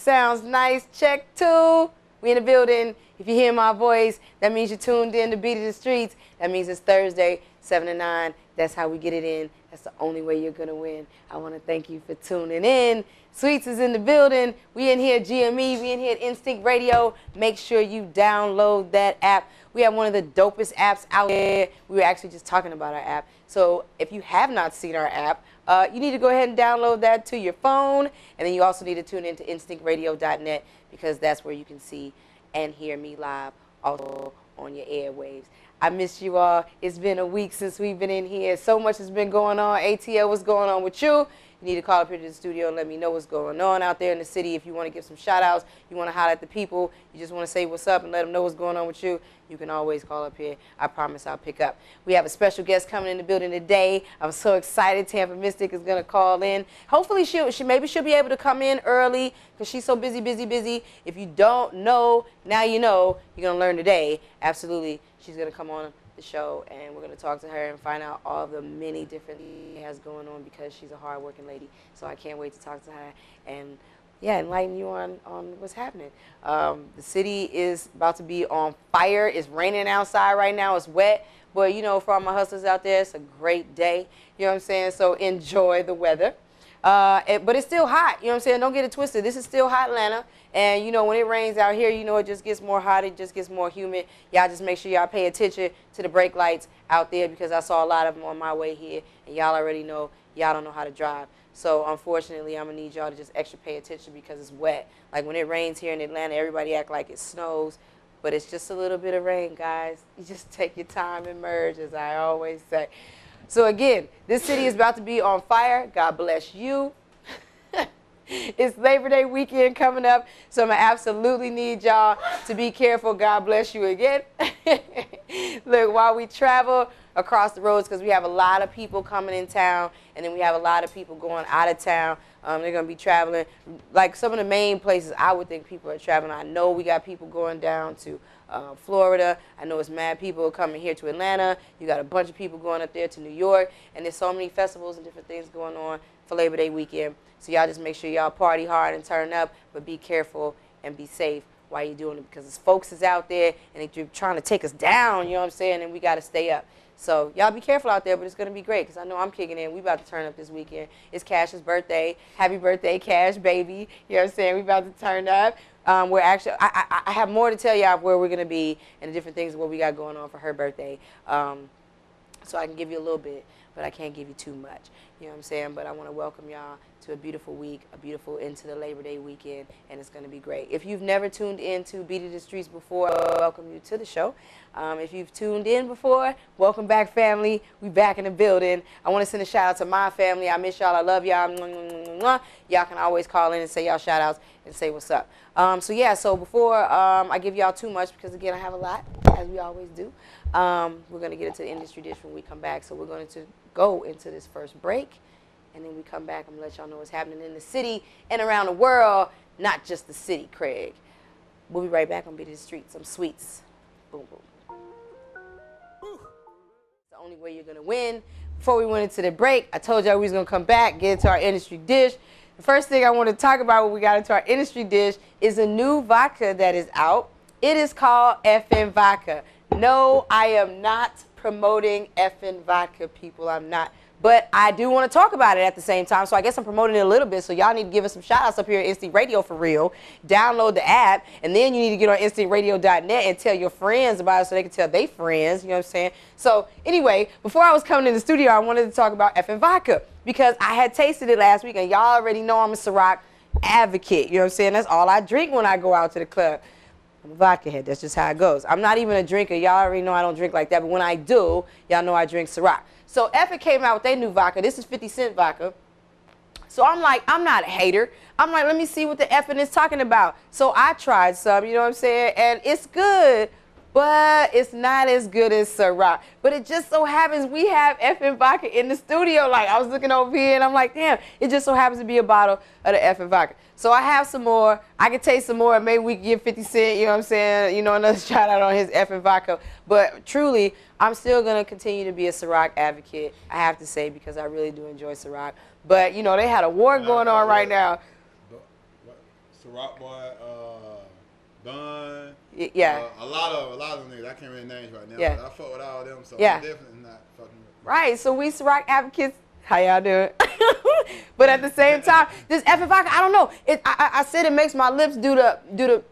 Sounds nice. Check 2. We in the building. If you hear my voice, that means you're tuned in to Beat of the Streets. That means it's Thursday, 7 to 9. That's how we get it in. That's the only way you're going to win. I want to thank you for tuning in. Sweets is in the building. We in here at GME. We in here at Instinct Radio. Make sure you download that app. We have one of the dopest apps out there. We were actually just talking about our app. So if you have not seen our app, you need to go ahead and download that to your phone. And then you also need to tune into instinctradio.net because that's where you can see and hear me live also on your airwaves. I miss you all. It's been a week since we've been in here. So much has been going on. ATL, what's going on with you? You need to call up here to the studio and let me know what's going on out there in the city. If you want to give some shout outs, you want to holler at the people, you just want to say what's up and let them know what's going on with you, you can always call up here. I promise I'll pick up. We have a special guest coming in the building today. I'm so excited. Tampa Mystic is going to call in. Hopefully maybe she'll be able to come in early because she's so busy. If you don't know, now you know. You're going to learn today. Absolutely. She's going to come on the show and we're going to talk to her and find out all the many different things she has going on because she's a hard-working lady. So I can't wait to talk to her and, yeah, enlighten you on what's happening. The city is about to be on fire. It's raining outside right now. It's wet. But, you know, for all my hustlers out there, it's a great day. You know what I'm saying? So enjoy the weather. But it's still hot. You know what I'm saying? Don't get it twisted. This is still hot Atlanta. And, you know, when it rains out here, you know, it just gets more hot. It just gets more humid. Y'all just make sure y'all pay attention to the brake lights out there because I saw a lot of them on my way here. And y'all already know y'all don't know how to drive. So, unfortunately, I'm going to need y'all to just extra pay attention because it's wet. Like, when it rains here in Atlanta, everybody act like it snows. But it's just a little bit of rain, guys. You just take your time and merge, as I always say. So, again, this city is about to be on fire. God bless you. It's Labor Day weekend coming up, so I'm going to absolutely need y'all to be careful. God bless you again. Look, while we travel across the roads, because we have a lot of people coming in town, and then we have a lot of people going out of town. They're going to be traveling. Like some of the main places I would think people are traveling. I know we got people going down to Florida. I know it's mad people coming here to Atlanta. You got a bunch of people going up there to New York. And there's so many festivals and different things going on for Labor Day weekend. So y'all just make sure y'all party hard and turn up, but be careful and be safe while you're doing it because there's folks is out there and they're trying to take us down, you know what I'm saying, and we got to stay up. So y'all be careful out there, but it's going to be great because I know I'm kicking in. We about to turn up this weekend. It's Cash's birthday. Happy birthday, Cash, baby. You know what I'm saying? We about to turn up. We're actually, I have more to tell y'all where we're going to be and the different things what we got going on for her birthday. So I can give you a little bit, but I can't give you too much. You know what I'm saying? But I want to welcome y'all to a beautiful week, a beautiful into the Labor Day weekend, and it's going to be great. If you've never tuned in to Beat of the Streets before, I welcome you to the show. If you've tuned in before, welcome back, family. We back in the building. I want to send a shout out to my family. I miss y'all. I love y'all. Y'all can always call in and say y'all shout outs and say what's up. So before I give y'all too much, because again, I have a lot, as we always do, we're going to get into the industry dish when we come back. So we're going to go into this first break. And then we come back, I'm going to let y'all know what's happening in the city and around the world, not just the city, Craig. We'll be right back on Beat of the Streets. I'm Sweets. Boom, boom. It's the only way you're going to win. Before we went into the break, I told y'all we was going to come back, get into our industry dish. The first thing I want to talk about when we got into our industry dish is a new vodka that is out. It is called FN Vodka. No, I am not promoting FN Vodka, people. I'm not. But I do want to talk about it at the same time, so I guess I'm promoting it a little bit, so y'all need to give us some shout-outs up here at Instinct Radio for real. Download the app, and then you need to get on instinctradio.net and tell your friends about it so they can tell their friends, you know what I'm saying? So anyway, before I was coming in the studio, I wanted to talk about FN Vodka because I had tasted it last week, and y'all already know I'm a Ciroc advocate, you know what I'm saying? That's all I drink when I go out to the club. I'm a vodka head. That's just how it goes. I'm not even a drinker. Y'all already know I don't drink like that, but when I do, y'all know I drink Ciroc. So Effort came out with their new vodka. This is 50-cent vodka. So I'm like, I'm not a hater. I'm like, let me see what the effing is talking about. So I tried some, you know what I'm saying? And it's good, but it's not as good as Ciroc. But it just so happens we have effing vodka in the studio. Like, I was looking over here, and I'm like, damn, it just so happens to be a bottle of the effing vodka. So I have some more. I can taste some more, and maybe we can give 50 Cent, you know what I'm saying, you know, another shout out on his effing vodka. But truly, I'm still going to continue to be a Ciroc advocate, I have to say, because I really do enjoy Ciroc. But, you know, they had a war going on right now. Ciroc Boy, Bun. Yeah. A lot of them niggas. I can't remember names right now. Yeah. But I fuck with all of them, so Yeah. I'm definitely not fucking with. Right. So we Ciroc advocates. How y'all doing? But at the same time, this effing vodka, I don't know. I said it makes my lips do the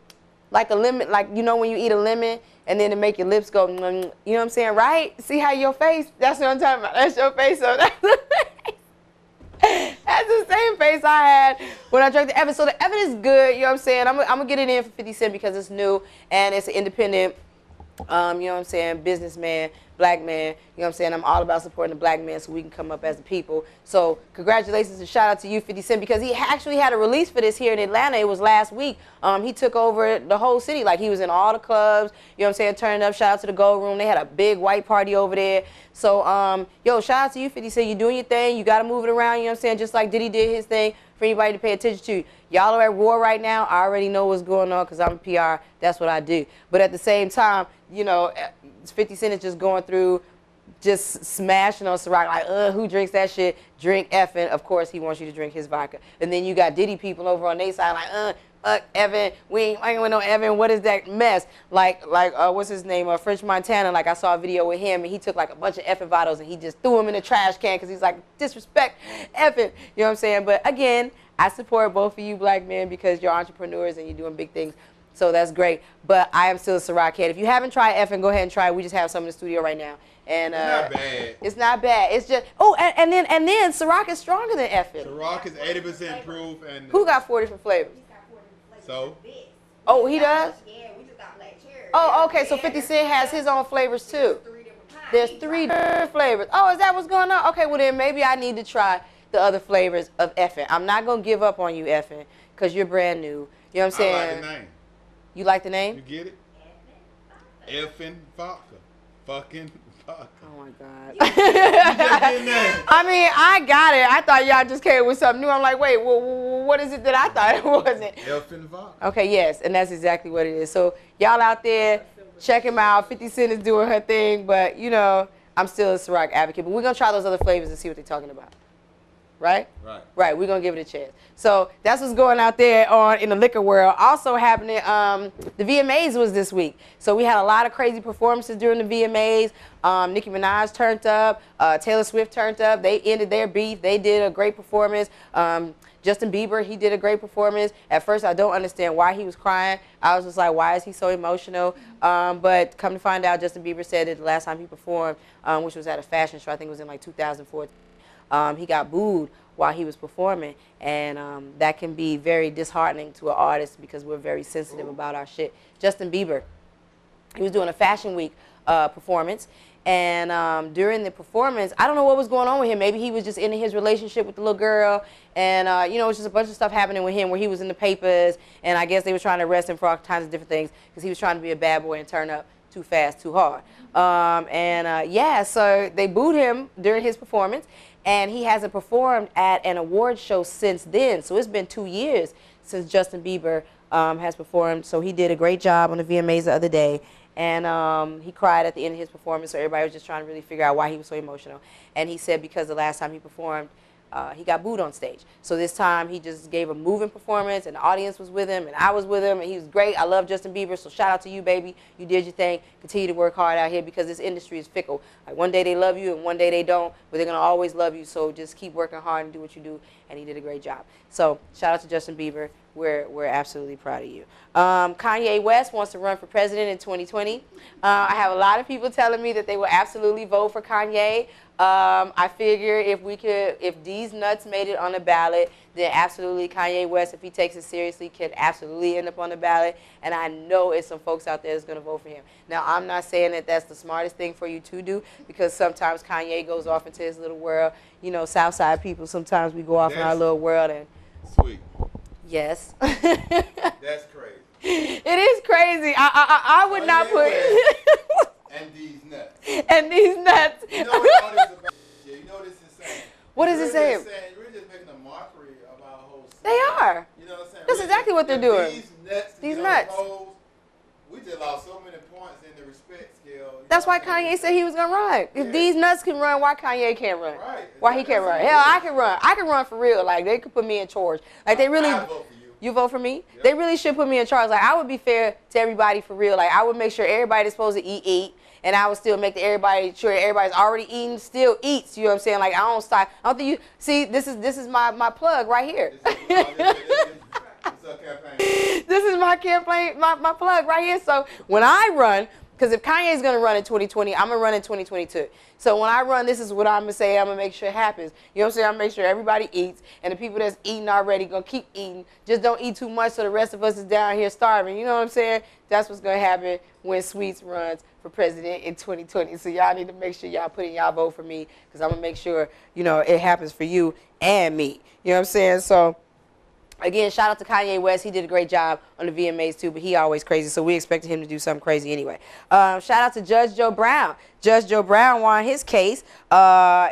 like a lemon, like you know when you eat a lemon and then it make your lips go. You know what I'm saying, right? See how your face? That's what I'm talking about. That's your face. So that's the face. That's the same face I had when I drank the Evan. So the Evan is good. You know what I'm saying? I'm gonna get it in for 50 cents because it's new and it's an independent. You know what I'm saying, businessman, black man, you know what I'm saying, I'm all about supporting the black man so we can come up as a people. So congratulations and shout out to you, 50 Cent, because he actually had a release for this here in Atlanta. It was last week. He took over the whole city. Like, he was in all the clubs, you know what I'm saying, turning up. Shout out to the Gold Room. They had a big white party over there. So, yo, shout out to you, 50 Cent. You're doing your thing. You got to move it around, you know what I'm saying, just like Diddy did his thing, for anybody to pay attention to. Y'all are at war right now. I already know what's going on because I'm PR. That's what I do. But at the same time, you know, 50 Cent is just going through, just smashing on Ciroc, like, who drinks that shit? Drink effing. Of course, he wants you to drink his vodka. And then you got Diddy people over on their side, like, Evan, we ain't with no Evan. What is that mess? Like, what's his name? French Montana. Like, I saw a video with him, and he took like a bunch of effing bottles, and he just threw them in the trash can because he's like, disrespect effing. You know what I'm saying? But again, I support both of you black men because you're entrepreneurs and you're doing big things. So that's great. But I am still a Ciroc head. If you haven't tried effing, go ahead and try it. We just have some in the studio right now. And it's not bad. It's not bad. It's just and then Ciroc is stronger than effing. Ciroc is 80% proof and who got 4 different flavors? So? Oh, he does? Yeah, we just got black cherry. Oh, okay. So 50 Cent has his own flavors too. There's 3 different flavors. Oh, is that what's going on? Okay, well then maybe I need to try the other flavors of effing. I'm not gonna give up on you, effing, because you're brand new. You know what I'm saying? I like the name. You like the name? You get it? Effing vodka. Fucking vodka. Oh my God. You just getting that. I mean, I got it. I thought y'all just came with something new. I'm like, wait, what is it that I thought it wasn't? Effing vodka. Okay, yes, and that's exactly what it is. So y'all out there, check him out. 50 Cent is doing her thing, but you know, I'm still a Ciroc advocate. But we're gonna try those other flavors and see what they're talking about. Right? Right. Right, we're going to give it a chance. So that's what's going out there in the liquor world. Also happening, the VMAs was this week. So we had a lot of crazy performances during the VMAs. Nicki Minaj turned up. Taylor Swift turned up. They ended their beef. They did a great performance. Justin Bieber, he did a great performance. At first, I don't understand why he was crying. I was just like, why is he so emotional? But come to find out, Justin Bieber said that the last time he performed, which was at a fashion show, I think it was in like 2014, he got booed while he was performing, and that can be very disheartening to an artist because we're very sensitive about our shit. Justin Bieber, he was doing a Fashion Week performance, and during the performance, I don't know what was going on with him. Maybe he was just in his relationship with the little girl, and you know, it was just a bunch of stuff happening with him where he was in the papers, and I guess they were trying to arrest him for all kinds of different things because he was trying to be a bad boy and turn up too fast, too hard. Yeah, so they booed him during his performance, and he hasn't performed at an award show since then. So it's been 2 years since Justin Bieber has performed. So he did a great job on the VMAs the other day, and he cried at the end of his performance. So everybody was just trying to really figure out why he was so emotional. And he said because the last time he performed, he got booed on stage. So this time he just gave a moving performance, and the audience was with him, and I was with him, and he was great. I love Justin Bieber, so shout out to you, baby. You did your thing. Continue to work hard out here because this industry is fickle. Like, one day they love you, and one day they don't, but they're going to always love you, so just keep working hard and do what you do, and he did a great job. So shout out to Justin Bieber. We're absolutely proud of you. Kanye West wants to run for president in 2020. I have a lot of people telling me that they will absolutely vote for Kanye. I figure if these nuts made it on the ballot, then absolutely Kanye West, if he takes it seriously, can absolutely end up on the ballot. And I know it's some folks out there that's going to vote for him. Now, I'm not saying that that's the smartest thing for you to do, because sometimes Kanye goes off into his little world. You know, Southside people, sometimes we go off in our little world. And sweet. Yes. That's crazy. It is crazy. I would not put... And these nuts. And these nuts. You know what all this about? Yeah, you know what this is saying? What is it saying? You're just making a mockery of our whole city. They are. You know what I'm saying? That's exactly what they're doing. These nuts. We just lost so many points in the respect scale. That's why Kanye said he was gonna run. If these nuts can run, why Kanye can't run? Right. Why he can't run? Hell, I can run. I can run for real. Like, they could put me in charge. Like, they really. I vote for you. You vote for me? Yep. They really should put me in charge. Like, I would be fair to everybody for real. Like, I would make sure everybody that's supposed to eat. And I would still make sure everybody's already eating still eats. You know what I'm saying? Like, I don't stop. I don't think you see. This is my plug right here. This is my campaign, my plug right here. So when I run, because if Kanye's gonna run in 2020, I'm gonna run in 2022. So when I run, this is what I'm gonna say. I'm gonna make sure it happens. You know what I'm saying? I'm gonna make sure everybody eats, and the people that's eating already gonna keep eating. Just don't eat too much, so the rest of us is down here starving. You know what I'm saying? That's what's gonna happen when Sweets runs for president in 2020. So y'all need to make sure y'all put in y'all vote for me, because I'm gonna make sure it happens for you and me. You know what I'm saying? So. Again, shout out to Kanye West. He did a great job on the VMAs too, but he always crazy, so we expected him to do something crazy anyway. Shout out to Judge Joe Brown. Judge Joe Brown won his case.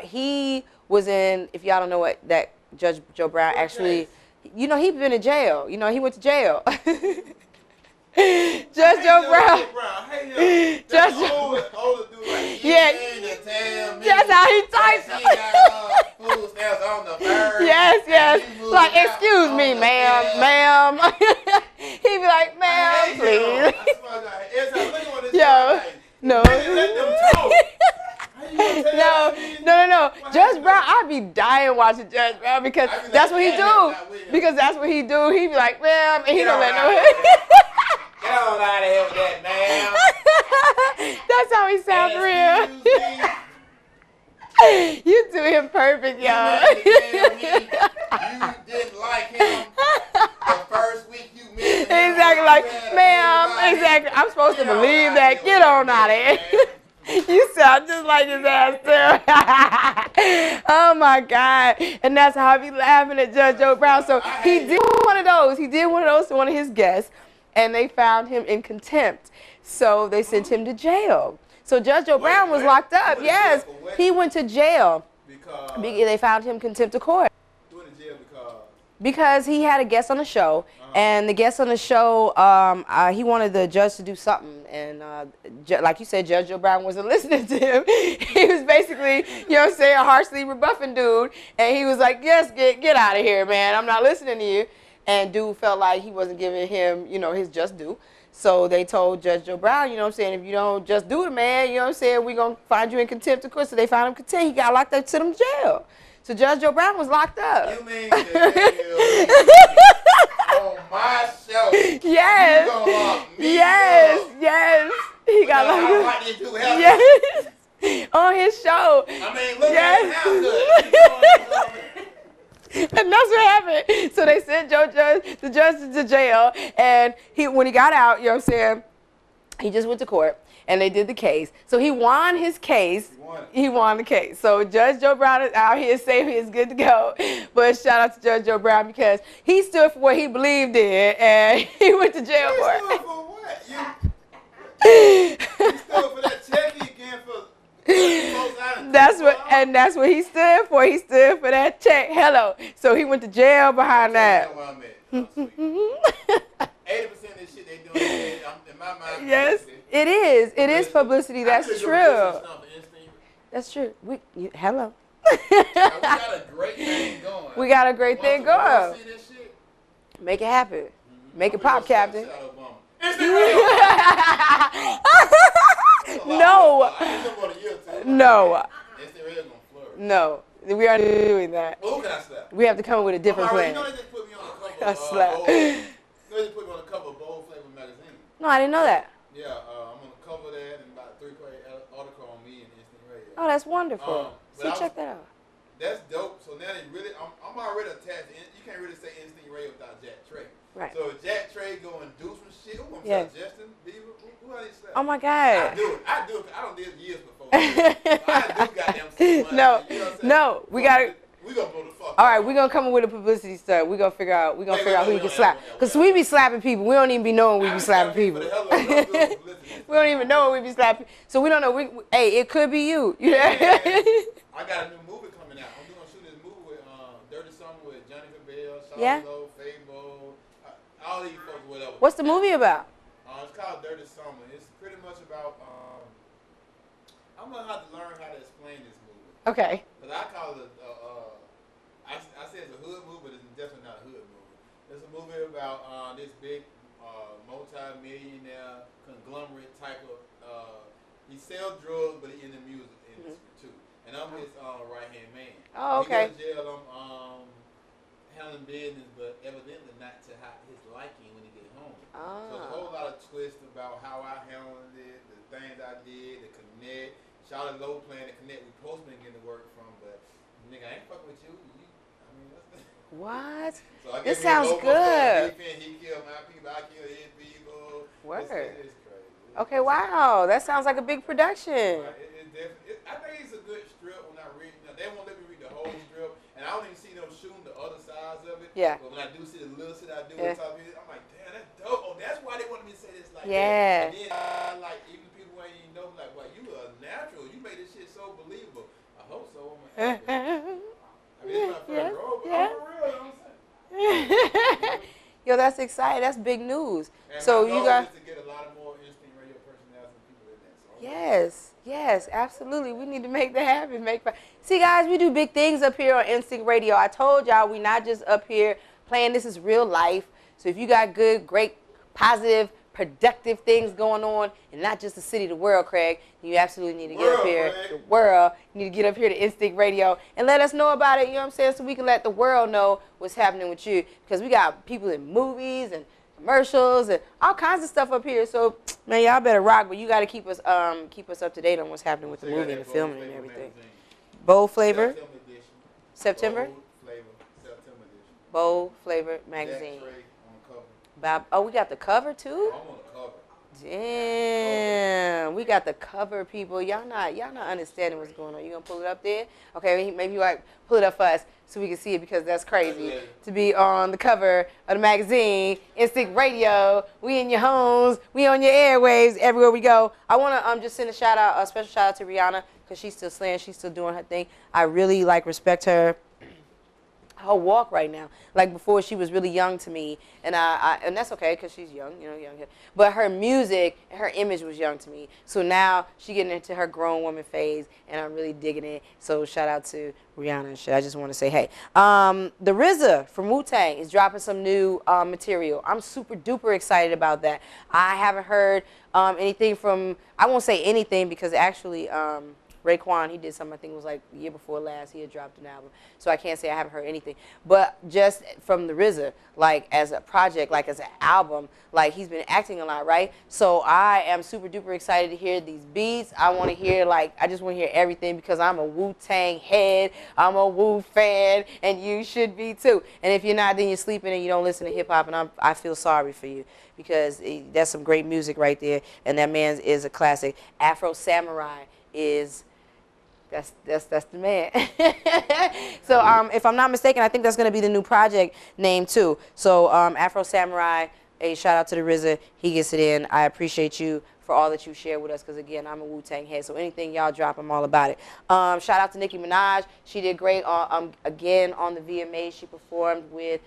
He was in, if y'all don't know what that Judge Joe Brown actually, he's been in jail. He went to jail. Judge Joe Brown. Judge Joe. Yeah. That's how he types. Yes. Like, excuse me, ma'am. He be like, ma'am, please. Yo, no. No. Judge Brown, I'd be dying watching Judge Brown because that's what he do. Because that's what he do. He be like, ma'am, and he don't let no. Get on out of here with that, man. That's how he sounds real. You do him perfect, y'all. You didn't like him the first week you met him. Exactly, like, ma'am, exactly. I'm supposed to believe that. Get on out of here. You sound just like his ass, too. Oh, my God. And that's how I be laughing at Judge Joe Brown. So he did one of those. He did one of those to one of his guests, and they found him in contempt. So they sent him to jail. So Judge Joe Brown was locked up. Yes, he went to jail. Because they found him contempt of court. He went to jail because he had a guest on the show, and the guest on the show, he wanted the judge to do something, and like you said, Judge Joe Brown wasn't listening to him. He was basically, a harshly rebuffing dude, and he was like, yes, get out of here, man. I'm not listening to you. And dude felt like he wasn't giving him, his just due. So they told Judge Joe Brown, if you don't just do it, man, we're going to find you in contempt of court. So they found him contempt. He got locked up, sent him to jail. So Judge Joe Brown was locked up. You mean on my show? Yes. You gonna lock me yes. He got locked up. Yes. On his show. I mean, look at how good. And that's what happened. So they sent the judge to jail, and when he got out, he just went to court, and they did the case. So he won his case. He won the case. So Judge Joe Brown is out here safe. He is good to go. But shout out to Judge Joe Brown because he stood for what he believed in, and he went to jail for it. You stood for what? You stood for that check again for. That's what he stood for. He stood for that check. Hello. So he went to jail behind that. 80% of this shit they doing in my mind. Yes, it is. It is publicity. That's true. That's true. Hello. We got a great thing going. We got a great thing going. See this shit? Make it happen. Make it pop, Captain. No, we aren't doing that. Who can I slap? We have to come up with a different plan. You know they just put me on the cover A slap. They just put me on the cover of Bold Flavor magazine. No, I didn't know that. Yeah, I'm on the cover of that and about a 3-page article on me and Instant Radio. Oh, that's wonderful. Check that out. That's dope. So now they really, I'm already attached. You can't really say Instant Radio without Jack Trey. Right. So if Jack Trey go and do some shit, who Justin Bieber? Who I need to slap? Oh my God. I do it. I don't did years before. I do goddamn stuff. No, you know what I'm saying? No, we gotta. We gonna blow the fuck. All right, we're gonna come up with a publicity stunt. We're gonna figure out who we can slap. Cause we be slapping people. We don't even be knowing we be slapping people. We don't even know we be slapping. So we don't know. Hey, it could be you. Yeah. I got a new movie coming out. I'm gonna shoot this movie with Dirty Summer with Johnny Cabell, Charlo, Fabo, all these folks, whatever. What's the movie about? It's called Dirty Summer. It's pretty much about. I'm gonna have to learn how to explain this movie. Okay. But I call it I say it's a hood movie, but it's definitely not a hood movie. It's a movie about this big multi-millionaire conglomerate type of. He sells drugs, but he in the music industry too. And I'm his right hand man. Oh, okay. He goes to jail. I'm handling business, but evidently not to his liking when he get home. So there's a whole lot of twists about how I handled it, the things I did, the connect. Charlotte Lowe playing the connect. We supposed to be getting to work from, but nigga, I ain't fucking with you. I mean, what? So I This sounds good. He killed my people. I killed his people. Word. It's crazy. Okay, wow. That sounds like a big production. I think it's a good strip when I read. They won't let me read the whole strip, and I don't even see them shooting the other sides of it. Yeah. But when I do see the little shit I do on top of it, I'm like, damn, that's dope. Oh, that's why they wanted me to say this like yeah. that. And then like even people ain't even know like, well, you are natural. You made this shit so believable. I hope so. I mean, it's my first role, but I'm for real. You know what I'm saying? Yo, that's exciting. That's big news. And so my you goal got is to get a lot of more instinct radio personalities and people in that. So yes, absolutely. We need to make that happen. See, guys, we do big things up here on Instinct Radio. I told y'all we not just up here playing. This is real life. So if you got good, great, positive, productive things going on, and not just the city, the world, Craig, you absolutely need to get up here. Craig. The world. You need to get up here to Instinct Radio and let us know about it. You know what I'm saying? So we can let the world know what's happening with you. Because we got people in movies and commercials and all kinds of stuff up here. So, man, y'all better rock, but you got to keep us up to date on what's happening with the movie and the filming and everything. Bold Flavor? September? Bold Flavor magazine. Oh, we got the cover too? I'm on the cover. Damn, we got the cover, people. Y'all not understanding what's going on. You gonna pull it up there? Okay, maybe you like pull it up for us so we can see it because that's crazy to be on the cover of the magazine. Instinct Radio. We in your homes. We on your airwaves everywhere we go. I wanna just send a special shout out to Rihanna because she's still slaying. She's still doing her thing. I really respect her walk right now. Like before, she was really young to me, and and that's okay because she's young, young. But her music and her image was young to me. So now she getting into her grown woman phase, and I'm really digging it. So shout out to Rihanna and shit. I just want to say, hey, the RZA from Wu-Tang is dropping some new material. I'm super duper excited about that. I haven't heard anything from. I won't say anything because actually. Raekwon, he did something, I think it was like the year before last, he had dropped an album. So I can't say I haven't heard anything. But just from the RZA, like as a project, like as an album, like he's been acting a lot, right? So I am super duper excited to hear these beats. I want to hear I just want to hear everything because I'm a Wu-Tang head, I'm a Wu fan, and you should be too. And if you're not, then you're sleeping and you don't listen to hip hop, and I feel sorry for you because that's some great music right there, and that man is a classic. Afro Samurai is... That's the man. So if I'm not mistaken, I think that's going to be the new project name too. So Afro Samurai, a shout out to the RZA. He gets it in. I appreciate you for all that you share with us because, again, I'm a Wu-Tang head. So anything y'all drop, I'm all about it. Shout out to Nicki Minaj. She did great again on the VMAs. She performed with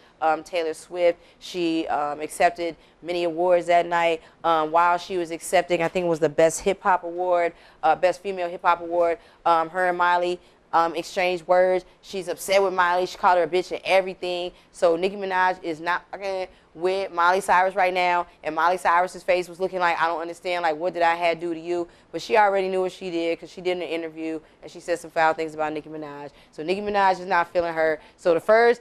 Taylor Swift. She accepted many awards that night. While she was accepting, I think it was the Best Hip Hop Award, Best Female Hip Hop Award. Her and Miley exchanged words. She's upset with Miley. She called her a bitch and everything. So Nicki Minaj is not fucking with Miley Cyrus right now, and Miley Cyrus's face was looking like, I don't understand, like, what did I have to do to you? But she already knew what she did because she did an interview, and she said some foul things about Nicki Minaj. So Nicki Minaj is not feeling her. So the first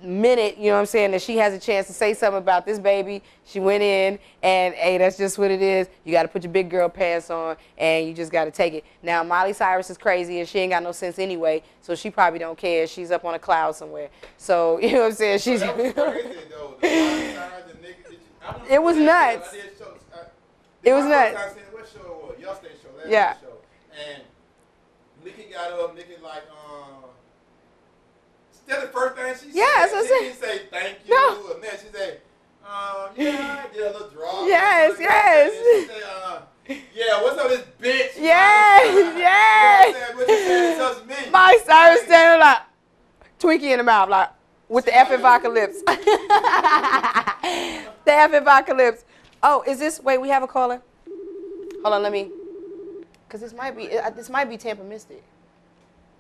minute, you know what I'm saying, that she has a chance to say something about this baby, she went in, and hey, that's just what it is. You got to put your big girl pants on, and you just got to take it. Now, Miley Cyrus is crazy, and she ain't got no sense anyway, so she probably don't care. She's up on a cloud somewhere. So, you know what I'm saying? She's... That was crazy, though. The Miley Cyrus and Nicki, it was nuts. It was nuts. What show it was? Yesterday's show. Yeah. Show. And Nicki got up, Nicki that's the first thing she said. She didn't say thank you. No. And then she said, yeah, I did a little drop. Yes. She said, yeah, what's up, this bitch? Yes. What you saying? It's me. Miley Cyrus standing like Twinkie in the mouth, like with the F and vodka lips. The F and vodka lips. Oh, is this? Wait, we have a caller. Hold on, let me. Cause this might be Tampa Mystic.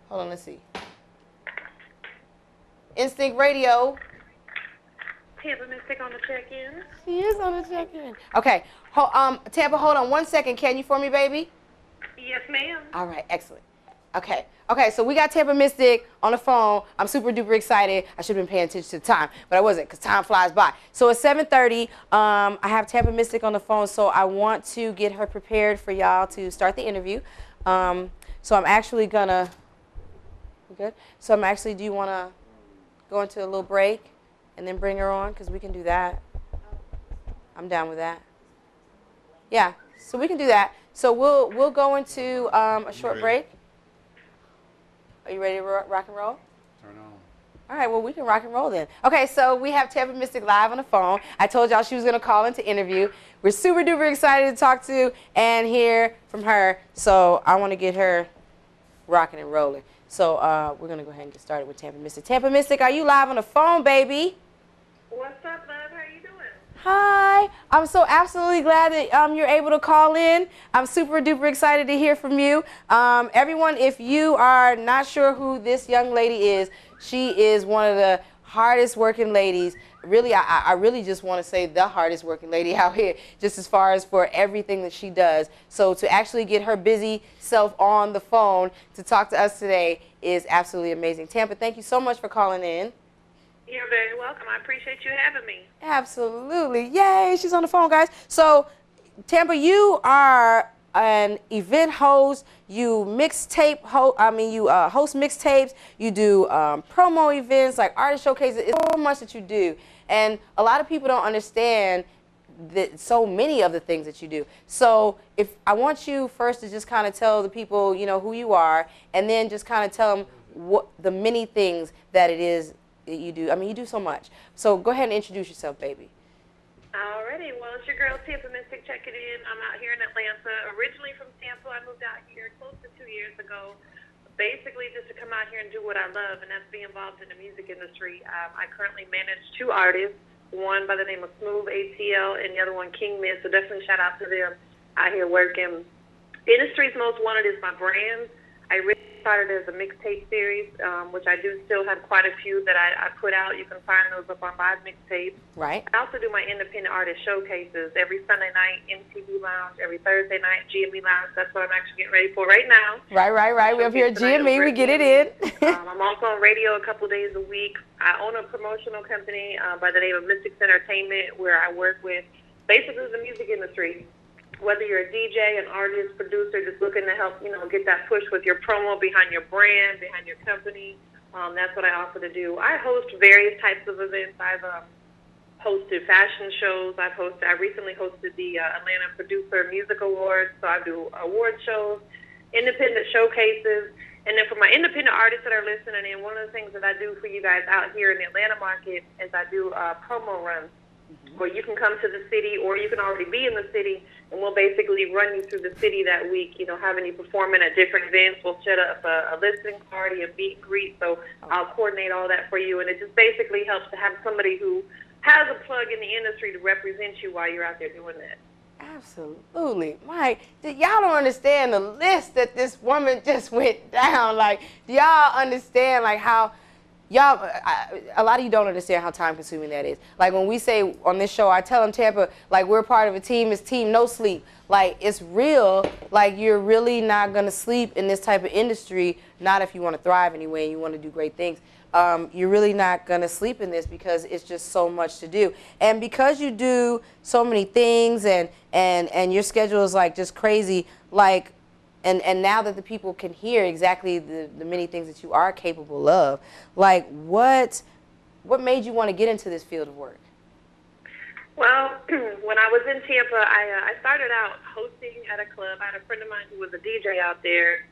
Hold on, let's see. Instinct Radio. Tampa Mystic on the check-in. She is on the check-in. Okay. Tampa, hold on 1 second. Can you for me, baby? Yes, ma'am. All right. Excellent. Okay, so we got Tampa Mystic on the phone. I'm super duper excited. I should have been paying attention to the time, but I wasn't because time flies by. So it's 7:30. I have Tampa Mystic on the phone, so I want to get her prepared for y'all to start the interview. So I'm actually gonna, good? So I'm actually, do you want to go into a little break and then bring her on? Because we can do that. I'm down with that. Yeah, so we can do that. So we'll go into a short break. Are you ready to rock and roll? Turn on. All right, well, we can rock and roll then. Okay, so we have Tampa Mystic live on the phone. I told y'all she was going to call in to interview. We're super duper excited to talk to and hear from her. So I want to get her rocking and rolling. So we're going to go ahead and get started with Tampa Mystic. Tampa Mystic, are you live on the phone, baby? What's up, love? How you doing? Hi. I'm so absolutely glad that you're able to call in. I'm super duper excited to hear from you. Everyone, if you are not sure who this young lady is, she is one of the hardest working ladies. Really, I really just want to say the hardest working lady out here, just as far as for everything that she does. So to actually get her busy self on the phone to talk to us today is absolutely amazing. Tampa, thank you so much for calling in. You're very welcome. I appreciate you having me. Absolutely. Yay, she's on the phone, guys. So, Tampa, you are an event host. You mixtape host mixtapes. You do promo events like artist showcases. It's so much that you do. And a lot of people don't understand so many of the things that you do. So if I want you first to just kind of tell the people, who you are, and then just kind of tell them what the many things that it is that you do. I mean, you do so much. So go ahead and introduce yourself, baby. Alrighty, well, it's your girl Tampa Mystic checking in. I'm out here in Atlanta. Originally from Tampa, I moved out here close to 2 years ago, basically just to come out here and do what I love, and that's be involved in the music industry. I currently manage 2 artists, one by the name of Smooth ATL and the other one King Miz, so definitely shout out to them out here working. Industry's Most Wanted is my brand. I really started as a mixtape series, which I do still have quite a few that I put out. You can find those up on live mixtapes. Right. I also do my independent artist showcases every Sunday night, MTV Lounge, every Thursday night, GME Lounge. That's what I'm actually getting ready for right now. Right. We're up here at GME. We get it in. I'm also on radio a couple days a week. I own a promotional company by the name of Mystics Entertainment, where I work with basically the music industry. Whether you're a DJ, an artist, producer, just looking to help, get that push with your promo behind your brand, behind your company, that's what I offer to do. I host various types of events. I've hosted fashion shows. I recently hosted the Atlanta Producer Music Awards, so I do award shows, independent showcases. And then for my independent artists that are listening in, one of the things that I do for you guys out here in the Atlanta market is I do promo runs, where you can come to the city or you can already be in the city, and we'll basically run you through the city that week, having you performing at different events. We'll set up a listening party, a meet and greet, so I'll coordinate all that for you, and it just basically helps to have somebody who has a plug in the industry to represent you while you're out there doing that. Absolutely. Mike, y'all don't understand the list that this woman just went down. Like, do y'all understand, how... a lot of you don't understand how time consuming that is. Like when we say on this show, I tell them, Tampa, we're part of a team. It's team no sleep. It's real. You're really not going to sleep in this type of industry, not if you want to thrive anyway and you want to do great things. You're really not going to sleep in this because it's just so much to do. And because you do so many things and your schedule is just crazy, and now that the people can hear exactly the many things that you are capable of, what made you want to get into this field of work? Well, when I was in Tampa, I started out hosting at a club. I had a friend of mine who was a DJ out there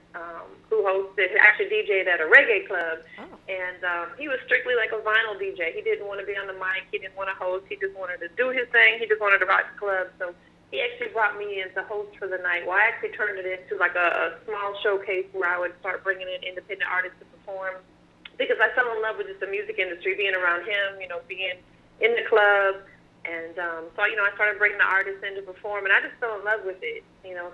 who actually DJ'd at a reggae club. Oh. And he was strictly like a vinyl DJ. He didn't want to be on the mic. He didn't want to host. He just wanted to do his thing. He just wanted to rock the club. So he actually brought me in to host for the night. Well, I actually turned it into a small showcase where I would start bringing in independent artists to perform, because I fell in love with just the music industry, being around him, being in the club. And so, I started bringing the artists in to perform, and I just fell in love with it.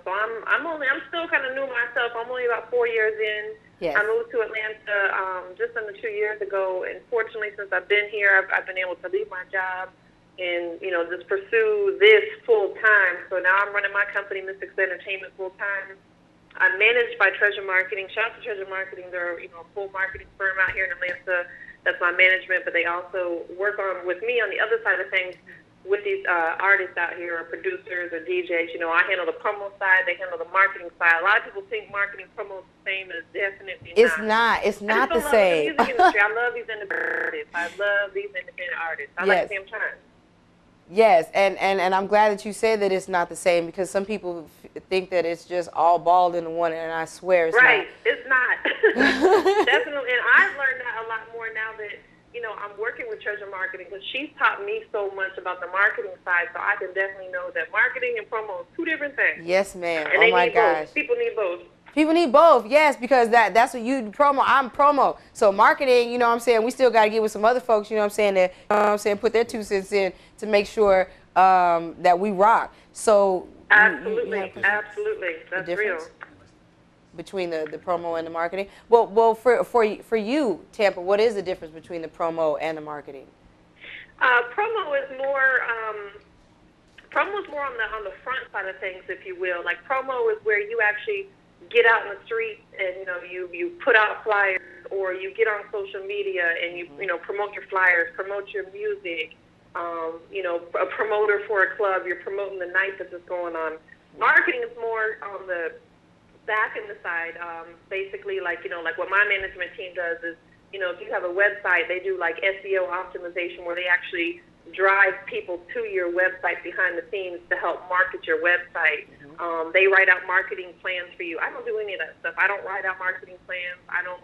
So I'm still kind of new myself. I'm only about 4 years in. Yes. I moved to Atlanta just under 2 years ago, and fortunately, since I've been here, I've been able to leave my job and, just pursue this full time. So now I'm running my company, Mystic Entertainment, full time. I'm managed by Treasure Marketing. Shout out to Treasure Marketing. They're a full marketing firm out here in Atlanta. That's my management, but they also work on with me on the other side of things with these artists out here, or producers, or DJs. I handle the promo side. They handle the marketing side. A lot of people think marketing promo is the same, as definitely it's not. It's not the same. I just love the music industry. I love these independent artists. I love these independent artists. I like to see them shine. Yes, and I'm glad that you said that it's not the same, because some people think that it's just all balled into one, and I swear it's right. not. It's not. Definitely, and I've learned that a lot more now that, I'm working with Treasure Marketing, because she's taught me so much about the marketing side, so I can definitely know that marketing and promo is two different things. Yes, ma'am. And oh my gosh. Both. People need both. People need both, yes, because that's what you promo. I'm promo. So marketing, what I'm saying, we still got to get with some other folks, that, put their 2 cents in to make sure that we rock. So absolutely, absolutely, that's real. Between the promo and the marketing. Well, for you, Tampa, what is the difference between the promo and the marketing? Promo is more on the front side of things, if you will. Like, promo is where you actually get out in the streets and you put out flyers, or you get on social media and you promote your flyers, promote your music. A promoter for a club, you're promoting the night that is going on. Marketing is more on the back end side. Basically, like what my management team does is, if you have a website, they do like SEO optimization, where they actually drive people to your website behind the scenes to help market your website. They write out marketing plans for you. I don't do any of that stuff. I don't write out marketing plans. I don't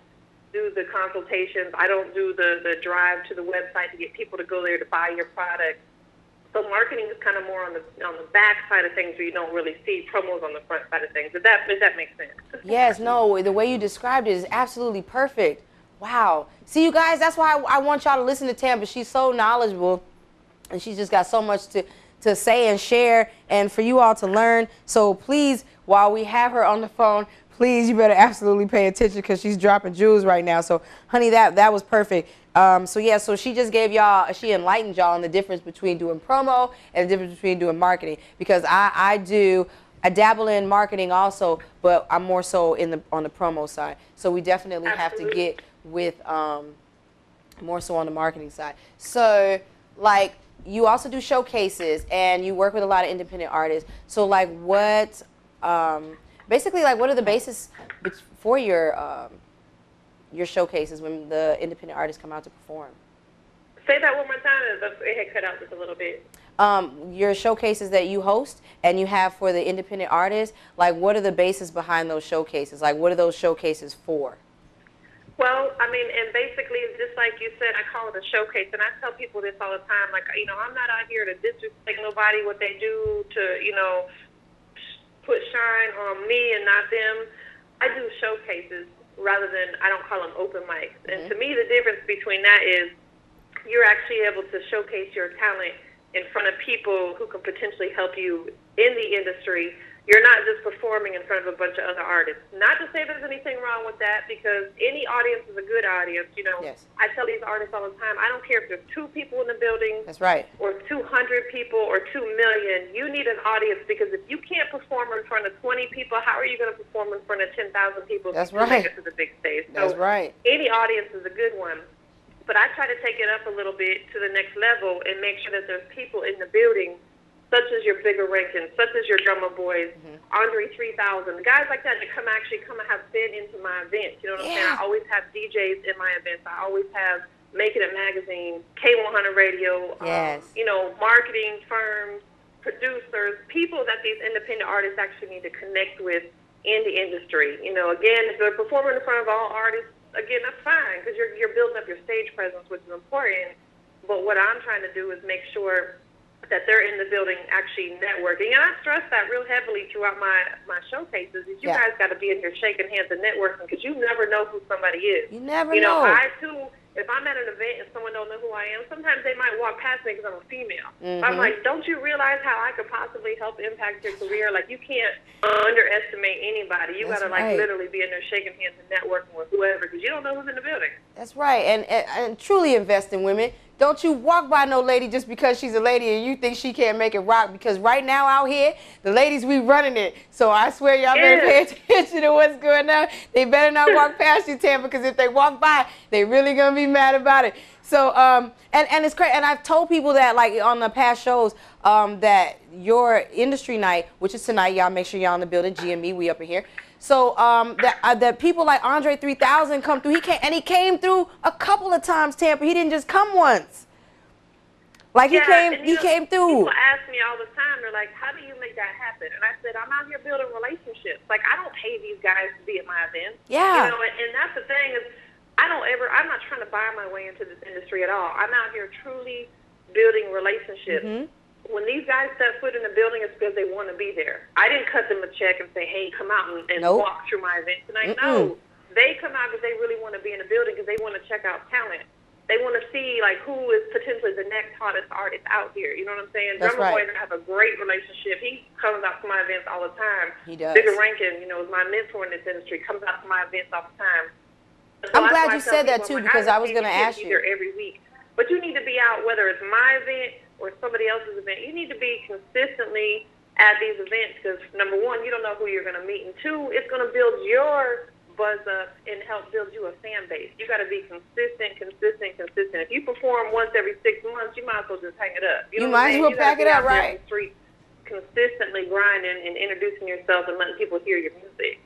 do the consultations. I don't do the drive to the website to get people to go there to buy your product. So marketing is kind of more on the back side of things, where you don't really see promos on the front side of things. Does that make sense? Yes, no, the way you described it is absolutely perfect. Wow. See, you guys, that's why I want y'all to listen to Tampa. She's so knowledgeable, and she's just got so much to say and share, and for you all to learn. So please, while we have her on the phone, please, you better absolutely pay attention, because she's dropping jewels right now. So, honey, that was perfect. So she just gave y'all, she enlightened y'all on the difference between doing promo and the difference between doing marketing. Because I dabble in marketing also, but I'm more so on the promo side. So we definitely have to get with more so on the marketing side. So, like, you also do showcases, and you work with a lot of independent artists. So, like, what... basically, like, what are the basis for your showcases when the independent artists come out to perform? Say that one more time. It had cut out just a little bit. Your showcases that you host and you have for the independent artists, like, what are the basis behind those showcases? Like, what are those showcases for? Well, I mean, and basically, just like you said, I call it a showcase, and I tell people this all the time. Like, I'm not out here to disrespect nobody, what they do to, put shine on me and not them. I do showcases rather than, I don't call them open mics. And to me, the difference between that is you're actually able to showcase your talent in front of people who can potentially help you in the industry. You're not just performing in front of a bunch of other artists. Not to say there's anything wrong with that, because any audience is a good audience. Yes. I tell these artists all the time, I don't care if there's 2 people in the building. That's right. Or 200 people or 2 million. You need an audience, because if you can't perform in front of 20 people, how are you going to perform in front of 10,000 people? That's right. Make it to the big stage? That's right. Any audience is a good one. But I try to take it up a little bit to the next level and make sure that there's people in the building, such as your bigger rankings, such as your Drummer Boys, Andre 3000, guys like that come and have been into my events. You know what I'm saying? I always have DJs in my events. I always have Making It Magazine, K100 Radio, marketing firms, producers, people that these independent artists actually need to connect with in the industry. Again, if they're performing in front of all artists, again, that's fine, because you're building up your stage presence, which is important. But what I'm trying to do is make sure that they're in the building actually networking. And I stress that real heavily throughout my showcases, is you guys got to be in here shaking hands and networking, because you never know who somebody is. You never know. I, too, if I'm at an event and someone don't know who I am, sometimes they might walk past me because I'm a female. Mm-hmm. I'm like, don't you realize how I could possibly help impact your career? Like, you can't underestimate anybody. You got to, like, literally be in there shaking hands and networking with whoever because you don't know who's in the building. That's right. And truly invest in women. Don't you walk by no lady just because she's a lady and you think she can't make it rock, because right now out here, the ladies, we running it. So I swear y'all better pay attention to what's going on. They better not walk past you, Tampa, because if they walk by, they really going to be mad about it. So, and it's crazy. And I've told people that, like, on the past shows, that your industry night, which is tonight, y'all make sure y'all in the building, GME, we up in here. So that people like Andre 3000 come through. He came through a couple of times, Tampa. He didn't just come once. Like he came through. People ask me all the time. They're like, "How do you make that happen?" And I said, "I'm out here building relationships. Like, I don't pay these guys to be at my events. Yeah. You know, and that's the thing is, I'm not trying to buy my way into this industry at all. I'm out here truly building relationships. Mm-hmm. When these guys step foot in the building, it's because they want to be there. I didn't cut them a check and say, hey, come out and walk through my event tonight. No, they come out because they really want to be in the building because they want to check out talent. They want to see, like, who is potentially the next hottest artist out here. You know what I'm saying? That's Drummer right. Boy and I have a great relationship. He comes out to my events all the time. He does. Bigger Rankin, you know, is my mentor in this industry, comes out to my events all the time. So I'm glad you said that, too, because I was going to ask you. Every week. But you need to be out, whether it's my event or somebody else's event. You need to be consistently at these events because, number one, you don't know who you're going to meet, and two, it's going to build your buzz up and help build you a fan base. You got to be consistent. If you perform once every 6 months, you might as well just hang it up. You might as well pack it up, right? Street, consistently grinding and introducing yourself and letting people hear your music.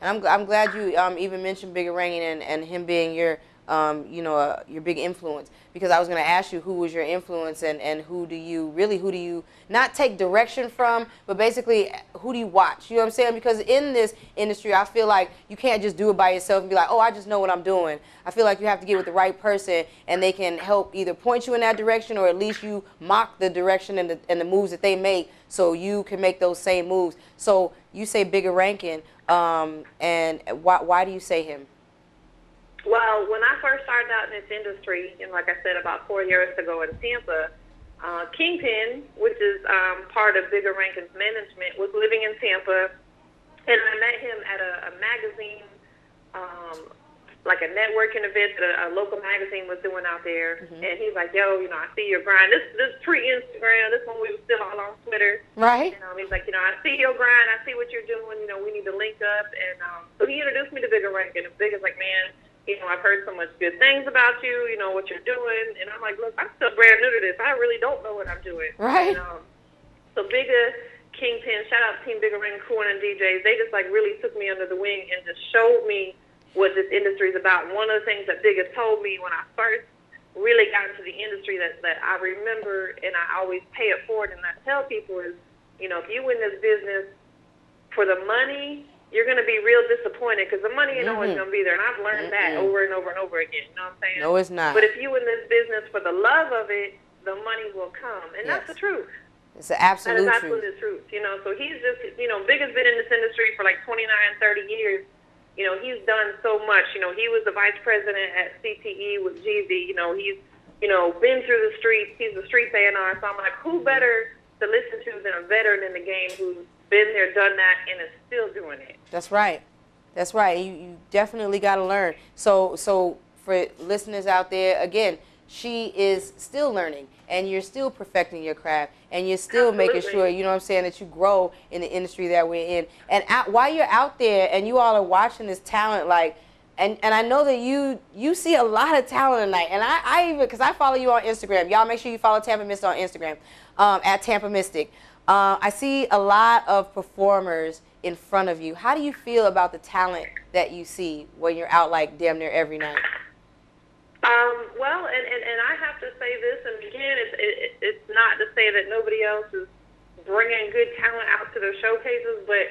And I'm glad you even mentioned Bigger Rankin and him being your your big influence, because I was going to ask you who was your influence and who do you not take direction from, but basically who do you watch? You know what I'm saying? Because in this industry, I feel like you can't just do it by yourself and be like, oh, I just know what I'm doing. I feel like you have to get with the right person and they can help either point you in that direction or at least you mock the direction and the moves that they make so you can make those same moves. So you say Bigger Rankin, and why do you say him? Well, when I first started out in this industry, and like I said, about 4 years ago in Tampa, Kingpin, which is part of Bigger Rankin's management, was living in Tampa, and I met him at a magazine, like a networking event that a local magazine was doing out there, and he's like, yo, I see your grind. This pre-Instagram, this one we were still all on Twitter. Right. He's like, I see your grind, I see what you're doing, we need to link up, and so he introduced me to Bigger Rankin, and Bigger's like, man, I've heard so much good things about you, what you're doing. And I'm like, look, I'm still brand new to this. I really don't know what I'm doing. Right. And, so Bigger, Kingpin, shout out to Team Bigger Rankin Crew and DJs. They just, like, really took me under the wing and just showed me what this industry is about. And one of the things that Bigger told me when I first really got into the industry that I remember and I always pay it forward and I tell people is, if you in this business for the money, you're going to be real disappointed because the money ain't always going to be there. And I've learned that over and over and over again. You know what I'm saying? No, it's not. But if you in this business for the love of it, the money will come. And that's the truth. It's the absolute truth. That is absolute truth. So he's just, Bigger's been in this industry for like 29, 30 years. He's done so much. He was the vice president at CTE with Jeezy. He's, been through the streets. He's the streets A&R. So I'm like, who better to listen to than a veteran in the game who's been there, done that, and is still doing it. That's right. That's right. You definitely got to learn. So for listeners out there, again, she is still learning, and you're still perfecting your craft, and you're still making sure, that you grow in the industry that we're in. And while you're out there and you all are watching this talent, and I know that you see a lot of talent tonight. And I even, because I follow you on Instagram. Y'all make sure you follow Tampa Mystic on Instagram, at Tampa Mystic. I see a lot of performers in front of you. How do you feel about the talent that you see when you're out like damn near every night? Well, and I have to say this, and again, it's not to say that nobody else is bringing good talent out to their showcases, but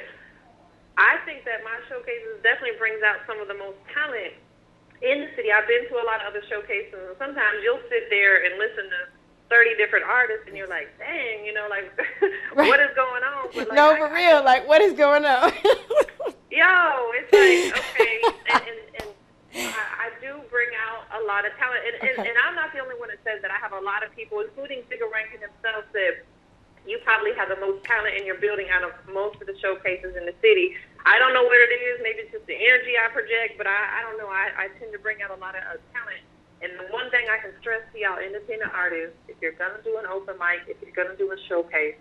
I think that my showcases definitely brings out some of the most talent in the city. I've been to a lot of other showcases, and sometimes you'll sit there and listen to 30 different artists, and you're like, dang, what is going on? But no, for real, what is going on? Yo, it's like, okay, and I do bring out a lot of talent, and I'm not the only one that says that. I have a lot of people, including Figure Ranking himself, that you probably have the most talent in your building out of most of the showcases in the city. I don't know what it is. Maybe it's just the energy I project, but I don't know. I tend to bring out a lot of talent. And the one thing I can stress to y'all independent artists, if you're going to do an open mic, if you're going to do a showcase,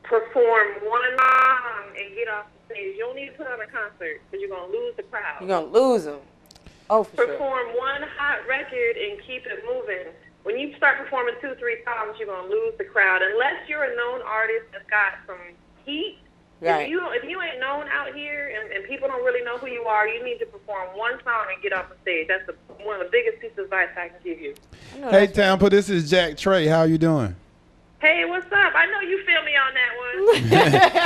perform one song and get off the stage. You don't need to put on a concert because you're going to lose the crowd. You're going to lose them. Oh, for sure. Perform one hot record and keep it moving. When you start performing 2-3 songs, you're going to lose the crowd. Unless you're a known artist that's got some heat. Right. If you ain't known out here and people don't really know who you are, you need to perform one song and get off the stage. That's one of the biggest pieces of advice I can give you. Hey, Tampa, this is Jack Trey. How you doing? Hey, what's up? I know you feel me on that one.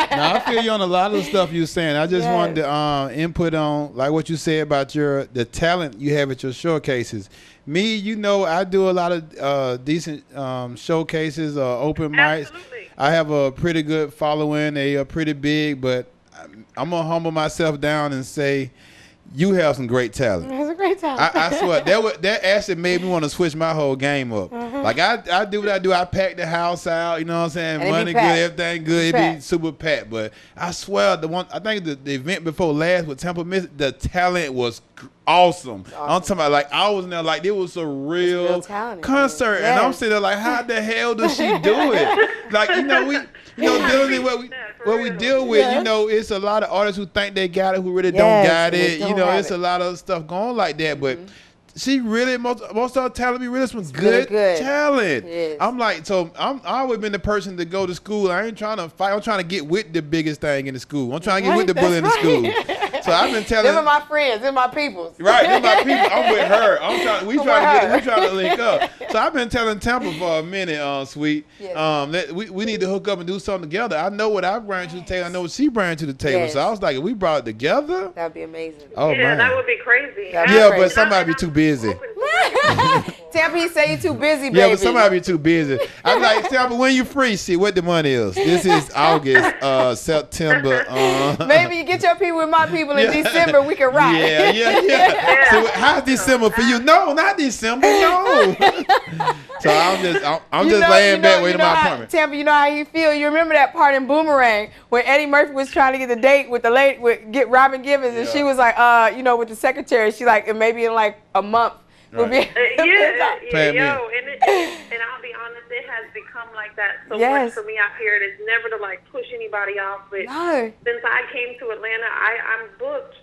Now, I feel you on a lot of the stuff you're saying. I just wanted to input on, like what you said about the talent you have at your showcases. Me, I do a lot of decent showcases, open mics. Absolutely. I have a pretty good following. They are pretty big, but I'm going to humble myself down and say you have some great talent. That's a great talent. I swear, that actually made me want to switch my whole game up. Like, I do what I do. I pack the house out, you know what I'm saying? And money good, everything good. It be super packed. But I swear, I think the event before last with Tampa Mystic, the talent was awesome. I'm talking about, like, I was in there like it was a real concert. And I'm sitting there like, how the hell does she do it? Like, dealing with what we deal with, it's a lot of artists who think they got it, who really don't got it. It's a lot of stuff going like that. But she really, most of her talent be really some good talent. I'm like, so I've always been the person to go to school. I ain't trying to fight. I'm trying to get with the biggest thing in the school. I'm trying to get with the bully in the school. So I've been telling. Them are my friends. Them my peoples. Right, them my people. I'm with her. We trying to link up. So I've been telling Tampa for a minute, Sweet. Yes. We need to hook up and do something together. I know what I bring to the table. I know what she brings to the table. Yes. So I was like, if we brought it together, that'd be amazing. Oh man, that would be crazy. But somebody be too busy. Tampa, he say you too busy, baby. Yeah, but somebody be too busy. I'm like, Tampa, when you free, see what the money is. This is August, September. Maybe you get your people with my people in December. We can rock. Yeah. So how's December for you? No, not December. No. So I'm just laying back waiting my appointment. Tampa, you know how you feel. You remember that part in Boomerang where Eddie Murphy was trying to get the date with the lady, get Robin Givens, and she was like, with the secretary. She like, and maybe in like a month. Right. And I'll be honest, it has become like that so much for me out here. It's never to like push anybody off, but since I came to Atlanta, I'm booked.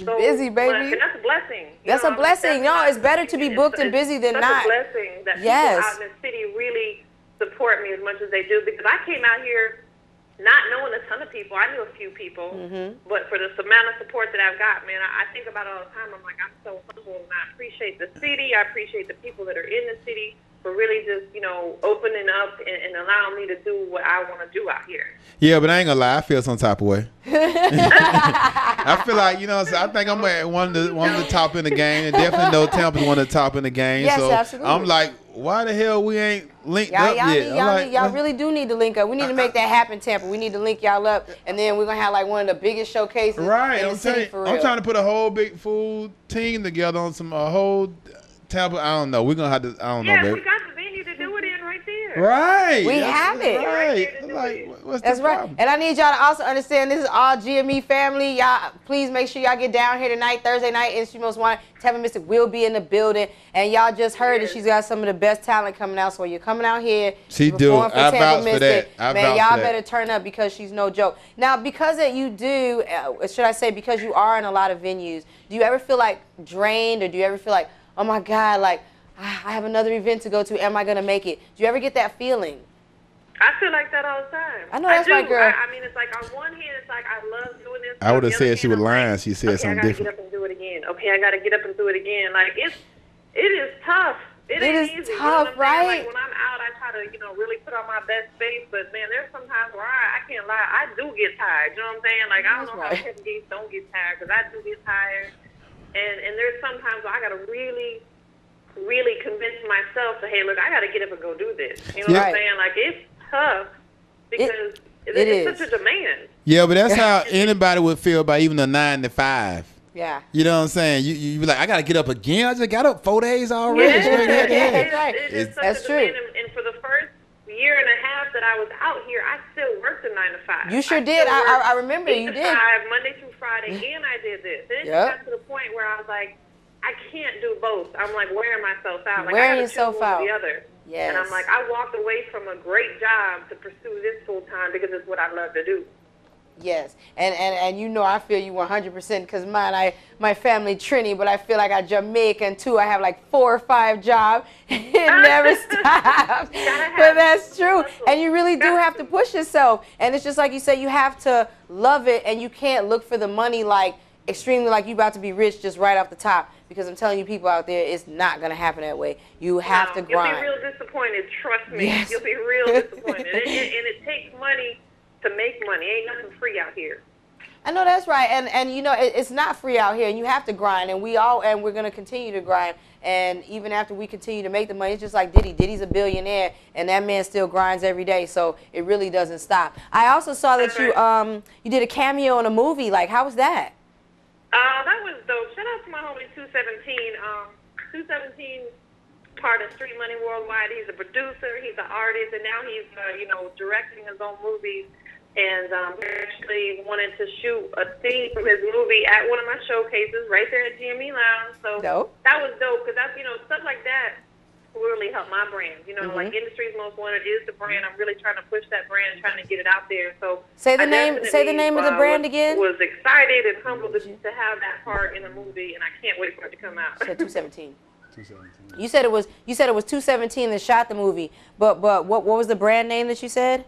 So busy, baby. And that's a blessing. That's a blessing. No, it's better to be booked and busy than not. It's a blessing that people out in the city really support me as much as they do, because I came out here not knowing a ton of people. I knew a few people, but for the amount of support that I've got, man, I think about it all the time. I'm like, I'm so humble, and I appreciate the city. I appreciate the people that are in the city for really just, opening up and allowing me to do what I want to do out here. Yeah, but I ain't gonna lie, I feel some type of way. I feel like, I think I'm at one of the top in the game, and definitely know Tampa's one of the top in the game. Yes, so absolutely. I'm like, why the hell we ain't linked up yet? Y'all really do need to link up. We need to make that happen, Tampa. We need to link y'all up, and then we're gonna have like one of the biggest showcases in the city for real. I'm trying to put a whole big full team together on some whole Tampa. I don't know. We're gonna have to. I don't know, baby. We got the venue to do it in right there. Right. We have it. Right. Like, what's the problem? And I need y'all to also understand this is all GME family. Y'all, please make sure y'all get down here tonight, Thursday night. Instruments One. Tampa Mystic will be in the building, and y'all just heard that she's got some of the best talent coming out. So when you're coming out here, she do. I vouch for that. Man, y'all better turn up because she's no joke. Now, because that you do, should I say, because you are in a lot of venues, do you ever feel like drained, or do you ever feel like, oh my God, like I have another event to go to, am I gonna make it? Do you ever get that feeling? I feel like that all the time. I know that's right, girl. I mean, it's like on one hand, it's like I love doing this. I would have said she was lying. She said something different. I gotta get up and do it again. Okay, I gotta get up and do it again. Like it is tough. It ain't easy. Tough, right? Like when I'm out, I try to really put on my best face. But man, there's sometimes where I can't lie, I do get tired. You know what I'm saying? Like I don't know how Kevin Gates don't get tired, because I do get tired. And there's sometimes where I gotta really convince myself to, hey, look, I gotta get up and go do this. You know what I'm saying? Like it's tough because it's such a demand. Yeah, but that's how anybody would feel about even a 9 to 5. Yeah. You know what I'm saying? You be like, I got to get up again. I just got up 4 days already. That's true. And for the first year and a half that I was out here, I still worked a 9 to 5. You sure did. I remember you did. 5, Monday through Friday, and I did this. And it got to the point where I was like, I can't do both. I'm like wearing myself out. Like, wearing I yourself out. The other. Yes. And I'm like, I walked away from a great job to pursue this full time because it's what I love to do. Yes, and you know I feel you 100% because my family Trini, but I feel like I Jamaican too. I have like 4 or 5 jobs. It never stops. But that's true, and you really do have to push yourself. And it's just like you say, you have to love it, and you can't look for the money like extremely like you about to be rich just right off the top. Because I'm telling you, people out there, it's not gonna happen that way. You have to grind. You'll be real disappointed. Trust me, yes. You'll be real disappointed, and it takes money to make money. Ain't nothing free out here. I know that's right, and you know it's not free out here, and you have to grind, and we're gonna continue to grind, and even after we continue to make the money, it's just like Diddy. Diddy's a billionaire, and that man still grinds every day, so it really doesn't stop. I also saw that you did a cameo in a movie. Like, how was that? That was dope. Shout out to my homie 217. 217 part of Street Money Worldwide. He's a producer, he's an artist, and now he's directing his own movies. And we actually wanted to shoot a scene from his movie at one of my showcases right there at GME Lounge. So that was dope because that's stuff like that will really help my brand. Like Industry's Most Wanted is the brand. I'm really trying to push that brand and trying to get it out there. So say the name of the brand again. Was excited and humbled to have that part in the movie, and I can't wait for it to come out. So 217. 217. You said it was 217 that shot the movie, but what was the brand name that you said?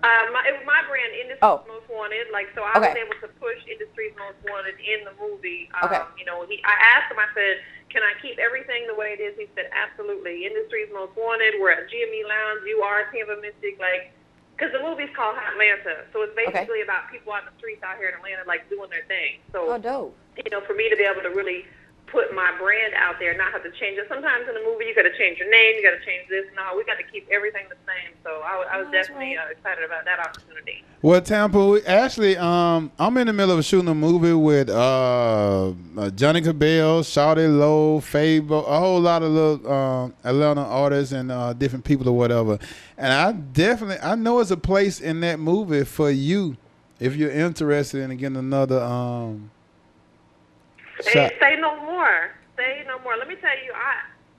It was my brand, Industry's Most Wanted. Like, so I was able to push Industry's Most Wanted in the movie. I asked him, I said, can I keep everything the way it is? He said, absolutely. Industry's Most Wanted. We're at GME Lounge. You are Tampa Mystic. Like, because the movie's called Atlanta. So it's basically about people on the streets out here in Atlanta, like, doing their thing. So, dope. For me to be able to really put my brand out there, not have to change it. Sometimes in a movie, you got to change your name, you got to change this. No, we got to keep everything the same. So I was definitely excited about that opportunity. Well, Tampa, actually, I'm in the middle of shooting a movie with Johnny Cabell, Shawty Lowe, Fable, a whole lot of little Atlanta artists and different people or whatever. And I know it's a place in that movie for you if you're interested in getting another. Say no more. Say no more. Let me tell you,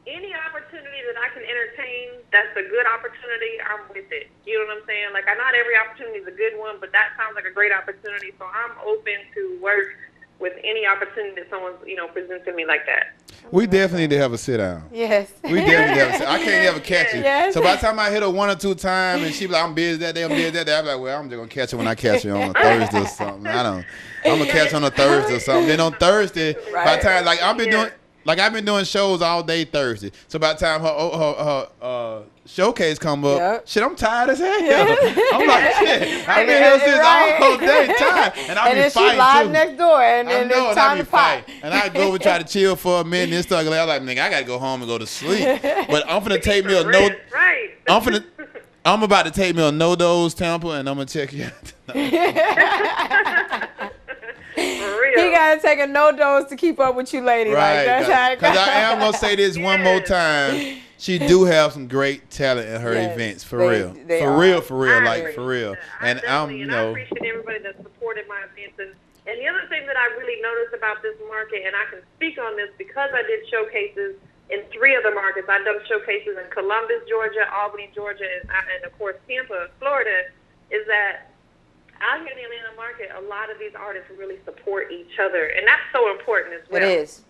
any opportunity that I can entertain that's a good opportunity, I'm with it. You know what I'm saying? Like, not every opportunity is a good one, but that sounds like a great opportunity. So I'm open to work with any opportunity that someone's, presents to me like that. We definitely need to have a sit down. Yes. We definitely have a sit down. I can't ever catch it. Yes. So by the time I hit her 1 or 2 times and she be like, I'm busy that day, I'm busy that day, I'm like, well, I'm just going to catch her when I catch her on a Thursday or something. I'm going to catch her on a Thursday or something. Then on Thursday, by the time, like, I've been doing shows all day Thursday. So by the time her showcase come up, shit, I'm tired as hell. I'm like, shit, I've been here since all day time. And I be fighting she live too. next door, and it's time to fight. And I go and try to chill for a minute and stuff. I'm like, nigga, I got to go home and go to sleep. But I'm finna take me a no. Right. I'm about to take me a no-dose Tampa, and I'm gonna check you out. He gotta take a no-dose to keep up with you, lady. Right. Like, that's how it goes. Because I am gonna say this one more time. She do have some great talent in her events, for real. For real. And I appreciate everybody that supported my events. And the other thing that I really noticed about this market, and I can speak on this because I did showcases in 3 other markets. I've done showcases in Columbus, Georgia, Albany, Georgia, and of course Tampa, Florida, is that out here in the Atlanta market, a lot of these artists really support each other, and that's so important as well. It is.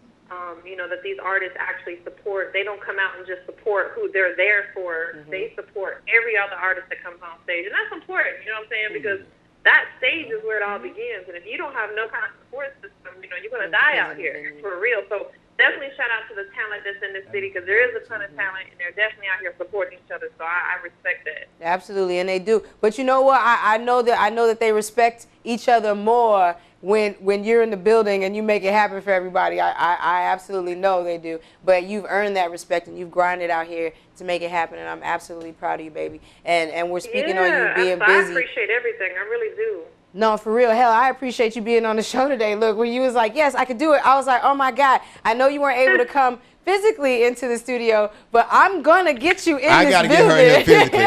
That these artists actually support. They don't come out and just support who they're there for. Mm-hmm. They support every other artist that comes on stage, and that's important. You know what I'm saying? Because that stage is where it all begins, and if you don't have no kind of support system, you're gonna die out here for real. So definitely shout out to the talent that's in this city, because there is a ton of talent, and they're definitely out here supporting each other. So I respect that. Absolutely, and they do. But you know what? I know that they respect each other more when you're in the building and you make it happen for everybody. I absolutely know they do. But you've earned that respect, and you've grinded out here to make it happen, and I'm absolutely proud of you, baby. And we're speaking on you being busy. I appreciate everything. I really do. No, for real. Hell, I appreciate you being on the show today. Look, when you was like, yes, I could do it, I was like, oh my God, I know you weren't able to come physically into the studio, but I'm gonna get you in I this gotta building. get her in there physically.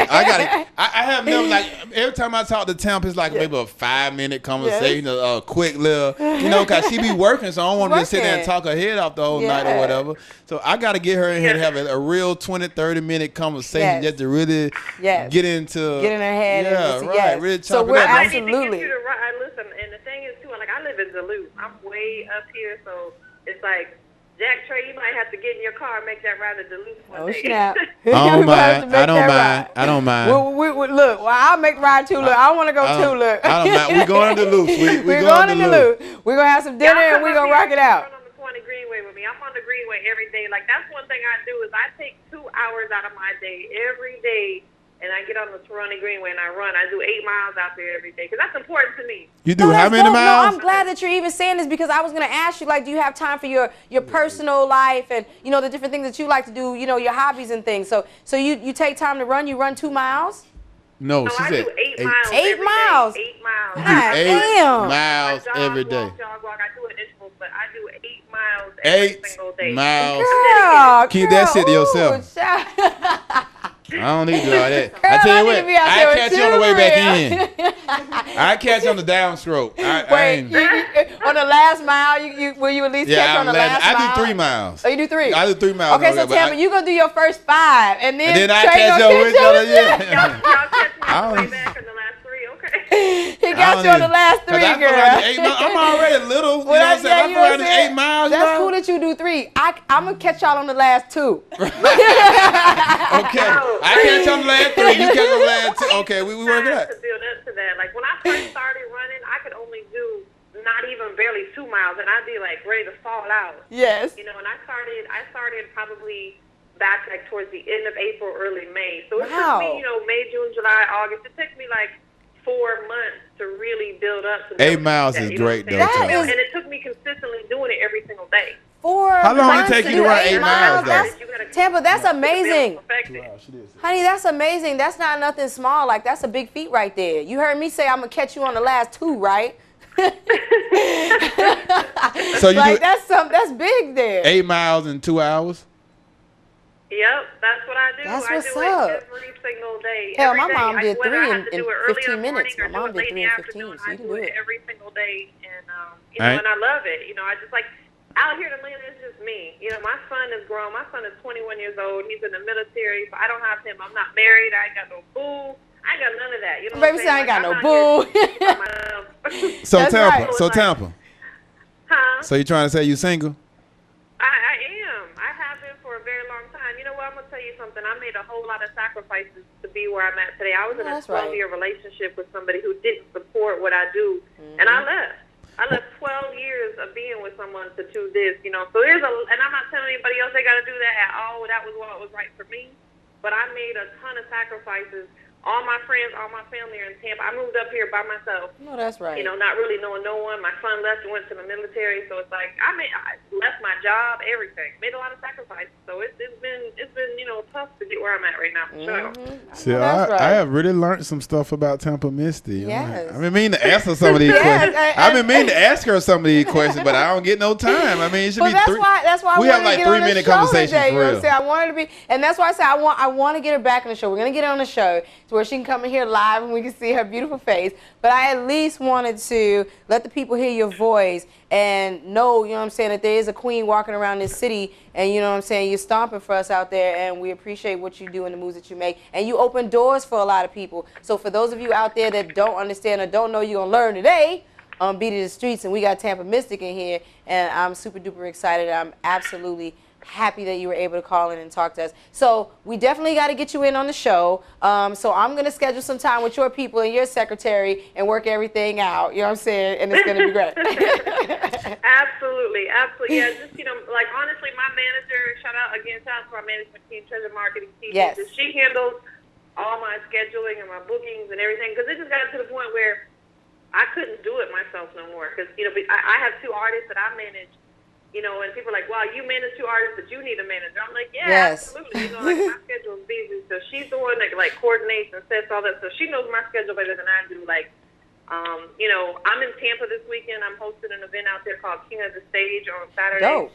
I have never, like, every time I talk to Tampa, it's like maybe a 5-minute conversation, a quick little, because she be working, so I don't want to just sit there and talk her head off the whole night or whatever. So I gotta get her in here to have a real 20-30-minute conversation just to really get into. Get in her head. Yeah, right. Really chop so it we're up. absolutely. Listen, and the thing is, too, like, I live in Duluth. I'm way up here, so it's like, Jack Trey, you might have to get in your car and make that ride to Duluth one day. Snap. I don't mind. I don't mind. Look, I'll make the ride too. Look, I want to go too. Look, I don't mind. We're going to Duluth. We're going to Duluth. We're going to have some dinner and we're going to rock it out. On the 20 Greenway with me. I'm on the Greenway every day. Like, that's one thing I do is I take 2 hours out of my day every day. And I get on the Toronto Greenway and I run. I do 8 miles out there every day because that's important to me. You do how many miles? No, I'm glad that you're even saying this because I was going to ask you, like, do you have time for your personal life and, the different things that you like to do, your hobbies and things. So you take time to run. You run 2 miles? No, she I said do 8 miles. 8 miles? 8 miles. You do 8 miles every day. Jog, walk. I do it intervals, but I do 8 miles every single day. 8 miles. Girl, keep that shit to yourself. I don't need to do all that. I tell you what, I catch you on the way back in. I catch you on the downstroke. On the last mile, will you at least catch on the last mile? I do 3 miles. Oh, you do 3? I do 3 miles. Okay, so Tampa, you gonna do your first 5, and then I catch up with you. Y'all catch me on the way back in the last 3, okay? He got you on the last 3, girl. I'm already little. You know what I'm saying? I'm around 8 miles. That's cool that you do 3. I'm gonna catch y'all on the last 2. Okay. I catch on the last 3. You catch on the last 2. Okay, we work it out. To build up to that. Like when I first started running, I could only do not even barely 2 miles, and I'd be like ready to fall out. Yes. And I started probably back like towards the end of April, early May. So it took me, May, June, July, August. It took me like 4 months to really build up to 8 miles is great though. And it took me consistently doing it every single day. 4 How long did it take you to run 8 miles though? Tampa, that's amazing. 2 hours, honey, that's amazing. That's not nothing small. Like, that's a big feat right there. You heard me say I'm going to catch you on the last 2, right? So you like, that's big there. 8 miles in 2 hours? Yep, that's what I do. That's I what's do up. it every single day. Hell, every my mom day. did 3 in early 15 in the minutes. My morning or mom do it did 3 late in the 15, afternoon. so you I can do do it it. every single day, and and I love it. I just like out here in Atlanta. It's just me. My son is grown. My son is 21 years old. He's in the military, so I don't have him. I'm not married. I ain't got no boo. I ain't got none of that. Baby said I ain't got no boo. So That's Tampa. right. So Tampa. Huh? So you trying to say you single? I am. I have been for a very long time. You know what? I'm going to tell you something. I made a whole lot of sacrifices to be where I'm at today. I was in a 12-year relationship with somebody who didn't support what I do, and I left. I left 12 years of being with someone to do this, So there's and I'm not telling anybody else they got to do that at all. That was what was right for me. But I made a ton of sacrifices. All my friends, all my family are in Tampa. I moved up here by myself. No, that's right. Not really knowing no one. My son left and went to the military, so it's like I left my job, everything. Made a lot of sacrifices. So it's been tough to get where I'm at right now. See, I have really learned some stuff about Tampa Mystic. Yes. I've been meaning to ask her some of these questions. I've been meaning to ask her some of these questions, but I don't get no time. I mean, it should be that's why we have like 3-minute conversations for real. You know what I'm saying? I wanted to be, and that's why I said I want to get her back on the show. We're gonna get her on the show to where she can come in here live and we can see her beautiful face. But I at least wanted to let the people hear your voice and know, that there is a queen walking around this city, and you're stomping for us out there, and we appreciate what you do and the moves that you make, and you open doors for a lot of people. So for those of you out there that don't understand or don't know, you're gonna learn today on Beat It the Streets, and we got Tampa Mystic in here, and I'm super duper excited. I'm absolutely happy that you were able to call in and talk to us. So we definitely got to get you in on the show. So I'm going to schedule some time with your people and your secretary and work everything out. You know what I'm saying? And it's going to be great. Absolutely. Yeah, just, like honestly, my manager, shout out to our management team, Treasure Marketing team. Yes. She handles all my scheduling and my bookings and everything, because it just got to the point where I couldn't do it myself no more, because, I have 2 artists that I manage. And people are like, wow, you manage 2 artists, but you need a manager. I'm like, yeah, yes. Absolutely. My schedule is busy. So she's the one that coordinates and sets all that. So she knows my schedule better than I do. Like, You know, I'm in Tampa this weekend. I'm hosting an event out there called King of the Stage on Saturday. Dope.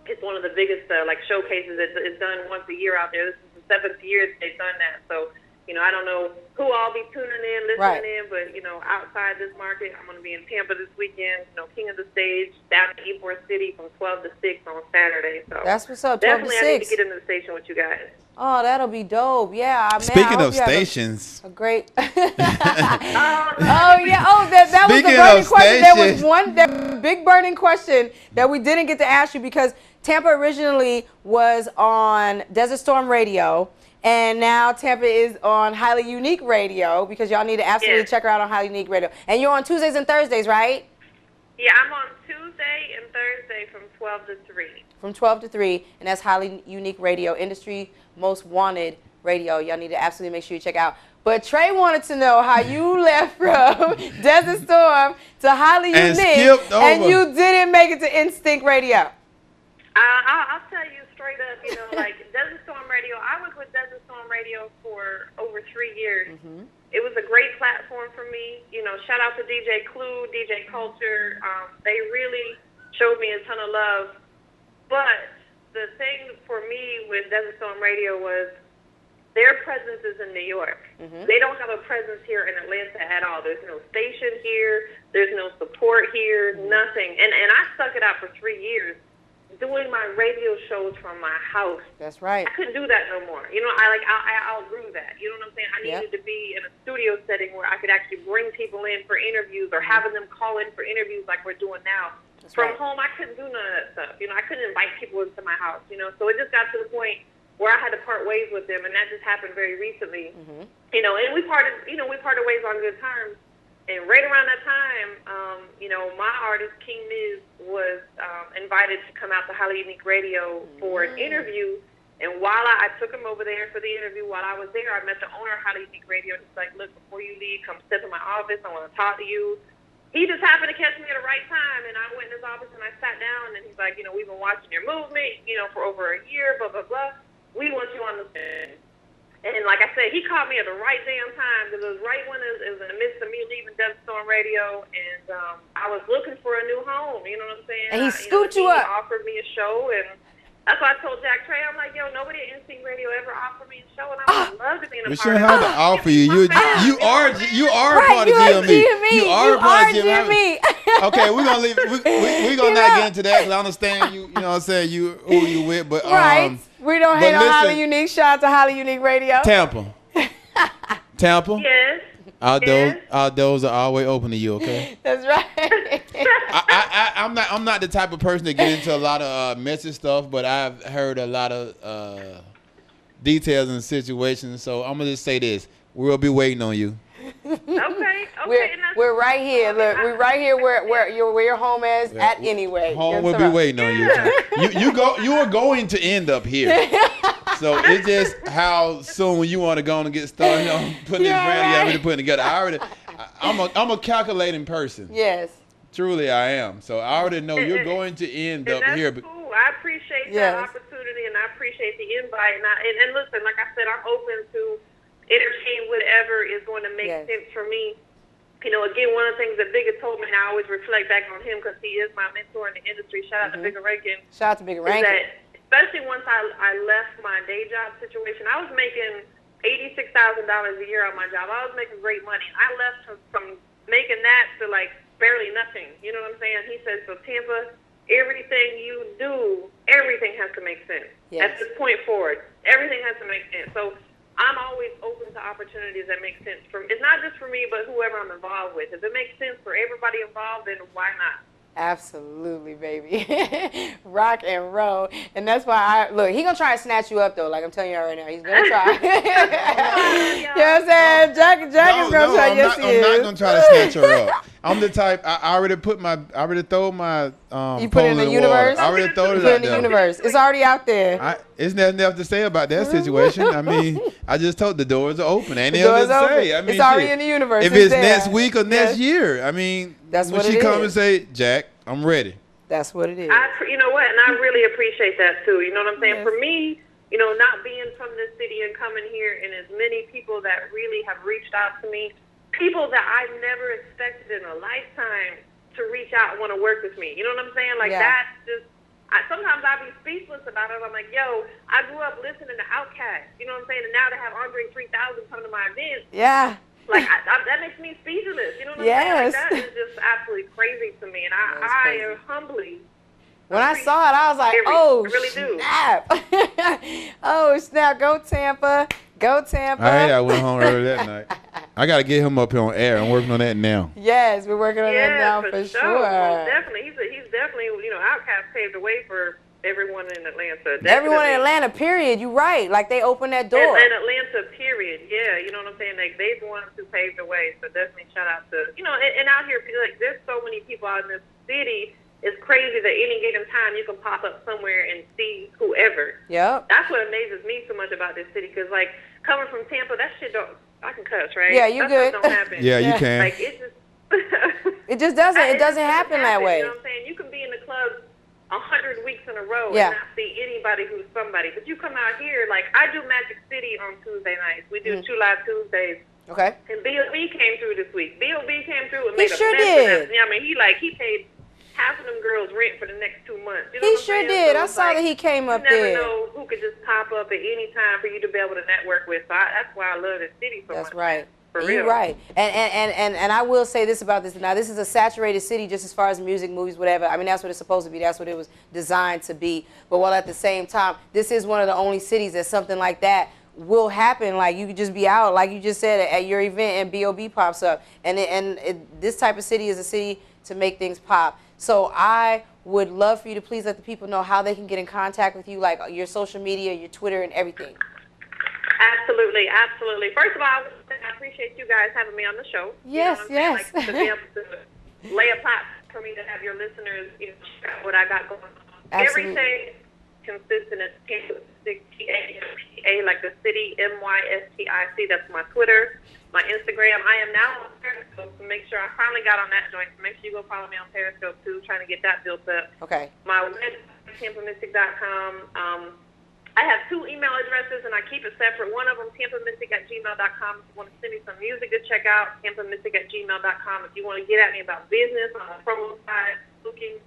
It's one of the biggest showcases. It's done once a year out there. This is the 7th year that they've done that. So, you know, I don't know who I'll be tuning in, listening in, but, you know, outside this market, I'm going to be in Tampa this weekend. You know, King of the Stage down in Ybor City from 12 to 6 on Saturday. So that's what's up. 12 definitely to 6. I need to get into the station with you guys. Oh, that'll be dope. Yeah, man. Speaking of stations. A great. Oh, yeah. Oh, that was the Speaking burning of question. There was stations. that big burning question that we didn't get to ask you because Tampa originally was on Desert Storm Radio, and now Tampa is on Highly Unique Radio because y'all need to absolutely check her out on Highly Unique Radio. And you're on Tuesdays and Thursdays, right? Yeah, I'm on Tuesday and Thursday from 12 to 3. From 12 to 3, and that's Highly Unique Radio, industry most wanted radio. Y'all need to absolutely make sure you check out. But Trey wanted to know how you left from Desert Storm to Highly Unique, and you didn't make it to Instinct Radio. I'll tell you straight up, you know, like Desert Storm Radio, I was with Desert Storm Radio for over 3 years. Mm-hmm. It was a great platform for me. You know, shout out to DJ Clue, DJ Culture. They really showed me a ton of love. But the thing for me with Desert Storm Radio was their presence is in New York. Mm-hmm. They don't have a presence here in Atlanta at all. There's no station here. There's no support here, nothing. And I stuck it out for 3 years doing my radio shows from my house. That's right. I couldn't do that no more. You know, I outgrew that. You know what I'm saying? I needed to be in a studio setting where I could actually bring people in for interviews or having them call in for interviews like we're doing now. That's from home, I couldn't do none of that stuff. You know, I couldn't invite people into my house, you know. So it just got to the point where I had to part ways with them, and that just happened very recently. Mm-hmm. You know, and we parted ways on good terms. And right around that time, you know, my artist, King Miz, was invited to come out to Highly Unique Radio for an interview. And while I took him over there for the interview, while I was there, I met the owner of Highly Unique Radio. And he's like, look, before you leave, come step in my office. I want to talk to you. He just happened to catch me at the right time. And I went in his office and I sat down. And he's like, you know, we've been watching your movement, you know, for over a year, blah, blah, blah. We want you on the stand. And like I said, he called me at the right damn time because it was right when it was in the midst of me leaving Desert Storm Radio, and I was looking for a new home. You know what I'm saying? And he scooped you up. He offered me a show, and that's why I told Jack Trey, I'm like, yo, nobody at Instinct Radio ever offered me a show, and I would love to be in a part of it. We shouldn't have to offer you. You are a part of GME. You are a part of GME. Okay, we're gonna leave. We're gonna not get into that because I understand you. You know what I'm saying? You who you with, but we don't hate on Highly Unique. Shout out to Highly Unique Radio. Tampa. Yes. Our doors are always open to you. Okay. That's right. I'm not the type of person to get into a lot of messy stuff, but I've heard a lot of details and situations. So I'm gonna just say this: we'll be waiting on you. Okay. We're right here. Look, we're right here where your home is at anyway. Home will be waiting on you. You are going to end up here. So it's just how soon you want to go and get started on putting this brand together, putting together. I'm a calculating person. Yes. Truly, I am. So I already know you're going to end up here. That's cool. I appreciate that opportunity, and I appreciate the invite. And listen, like I said, I'm open to entertain whatever is going to make sense for me. You know, again, one of the things that Bigger told me, and I always reflect back on him because he is my mentor in the industry. Shout out to Bigger Rankin. Shout out to Bigger Rankin. Especially once I left my day job situation, I was making $86,000 a year on my job. I was making great money. I left from making that to like barely nothing. You know what I'm saying? He said, so Tampa, everything you do, everything has to make sense. Yes. At this point forward, everything has to make sense. So I'm always open to opportunities that make sense for me. It's not just for me, but whoever I'm involved with. If it makes sense for everybody involved, then why not? Absolutely, baby. Rock and roll. And that's why he gonna try to snatch you up though. Like I'm telling you right now, he's gonna try. You know what I'm saying? Jack is gonna try. Yes, he is. I'm not gonna try to snatch her up. I'm the type. I already throw my you put it in the universe. I already throw it out there. In the universe. It's already out there. It's nothing else to say about that situation. I mean, I just told the doors are open. Ain't nothing to say. I mean, it's already in the universe. If it's next week or next year, I mean, that's when what she come and say, Jack, I'm ready. That's what it is. You know what? And I really appreciate that too. You know what I'm saying? Yes. For me, you know, not being from this city and coming here, and as many people that really have reached out to me, people that I never expected in a lifetime to reach out and want to work with me. You know what I'm saying? Like that's just. Sometimes I be speechless about it. I'm like, yo, I grew up listening to Outkast. You know what I'm saying? And now to have Andre 3000 come to my event. Yeah. Like, that makes me speechless. You know what I'm saying? Like, that is just absolutely crazy to me. And I am humbly. When I saw it, I was like, oh, really snap. Oh, snap. Go Tampa. Go Tampa. I went home early that night. I got to get him up here on air. I'm working on that now. Yes, we're working on that now for sure. Well, definitely. He's definitely, Outkast paved the way for everyone in Atlanta. Definitely. Everyone in Atlanta, period. You're right. Like, they opened that door. In Atlanta, period. Yeah, you know what I'm saying? Like, they're the ones who paved the way. So definitely shout out to, and out here, like, there's so many people out in this city. It's crazy that any given time you can pop up somewhere and see whoever. Yep. That's what amazes me so much about this city. Because, like, coming from Tampa, that shit don't, I can cuss, right? Yeah, you good. That don't happen. Yeah, you can. Like, it just. It just doesn't. It doesn't happen that way. You know what I'm saying? You can be in the club 100 weeks in a row and not see anybody who's somebody. But you come out here, like, I do Magic City on Tuesday nights. We do 2 Live Tuesdays. Okay. And B.O.B. came through this week. B.O.B. came through and He made sure a mess did. of that. I mean, he paid half of them girls rent for the next 2 months. You know He what I'm sure saying? did. So I saw that he came up there. You never know who could just pop up at any time for you to be able to network with. So that's why I love this city so much. That's right. For real. You're right. And I will say this about this. Now, this is a saturated city just as far as music, movies, whatever. I mean, that's what it's supposed to be. That's what it was designed to be. But while at the same time, this is one of the only cities that something like that will happen. Like, you could just be out, like you just said, at your event and B.O.B. pops up. And this type of city is a city to make things pop. So I would love for you to please let the people know how they can get in contact with you, like your social media, your Twitter, and everything. Absolutely, absolutely. First of all, I appreciate you guys having me on the show. Yes, yes. Like, to be able to lay a platform for me to have your listeners, check out what I got going on. Absolutely. Everything consistent as Tampa Mystic, T-A-M-P-A, like the city, M-Y-S-T-I-C. That's my Twitter, my Instagram. I am now on Periscope, so make sure I finally got on that joint. So make sure you go follow me on Periscope, too, trying to get that built up. Okay. My website, TampaMystic.com. I have 2 email addresses, and I keep it separate. One of them, TampaMystic@gmail.com. If you want to send me some music to check out, TampaMystic@gmail.com. If you want to get at me about business on the promo side, booking,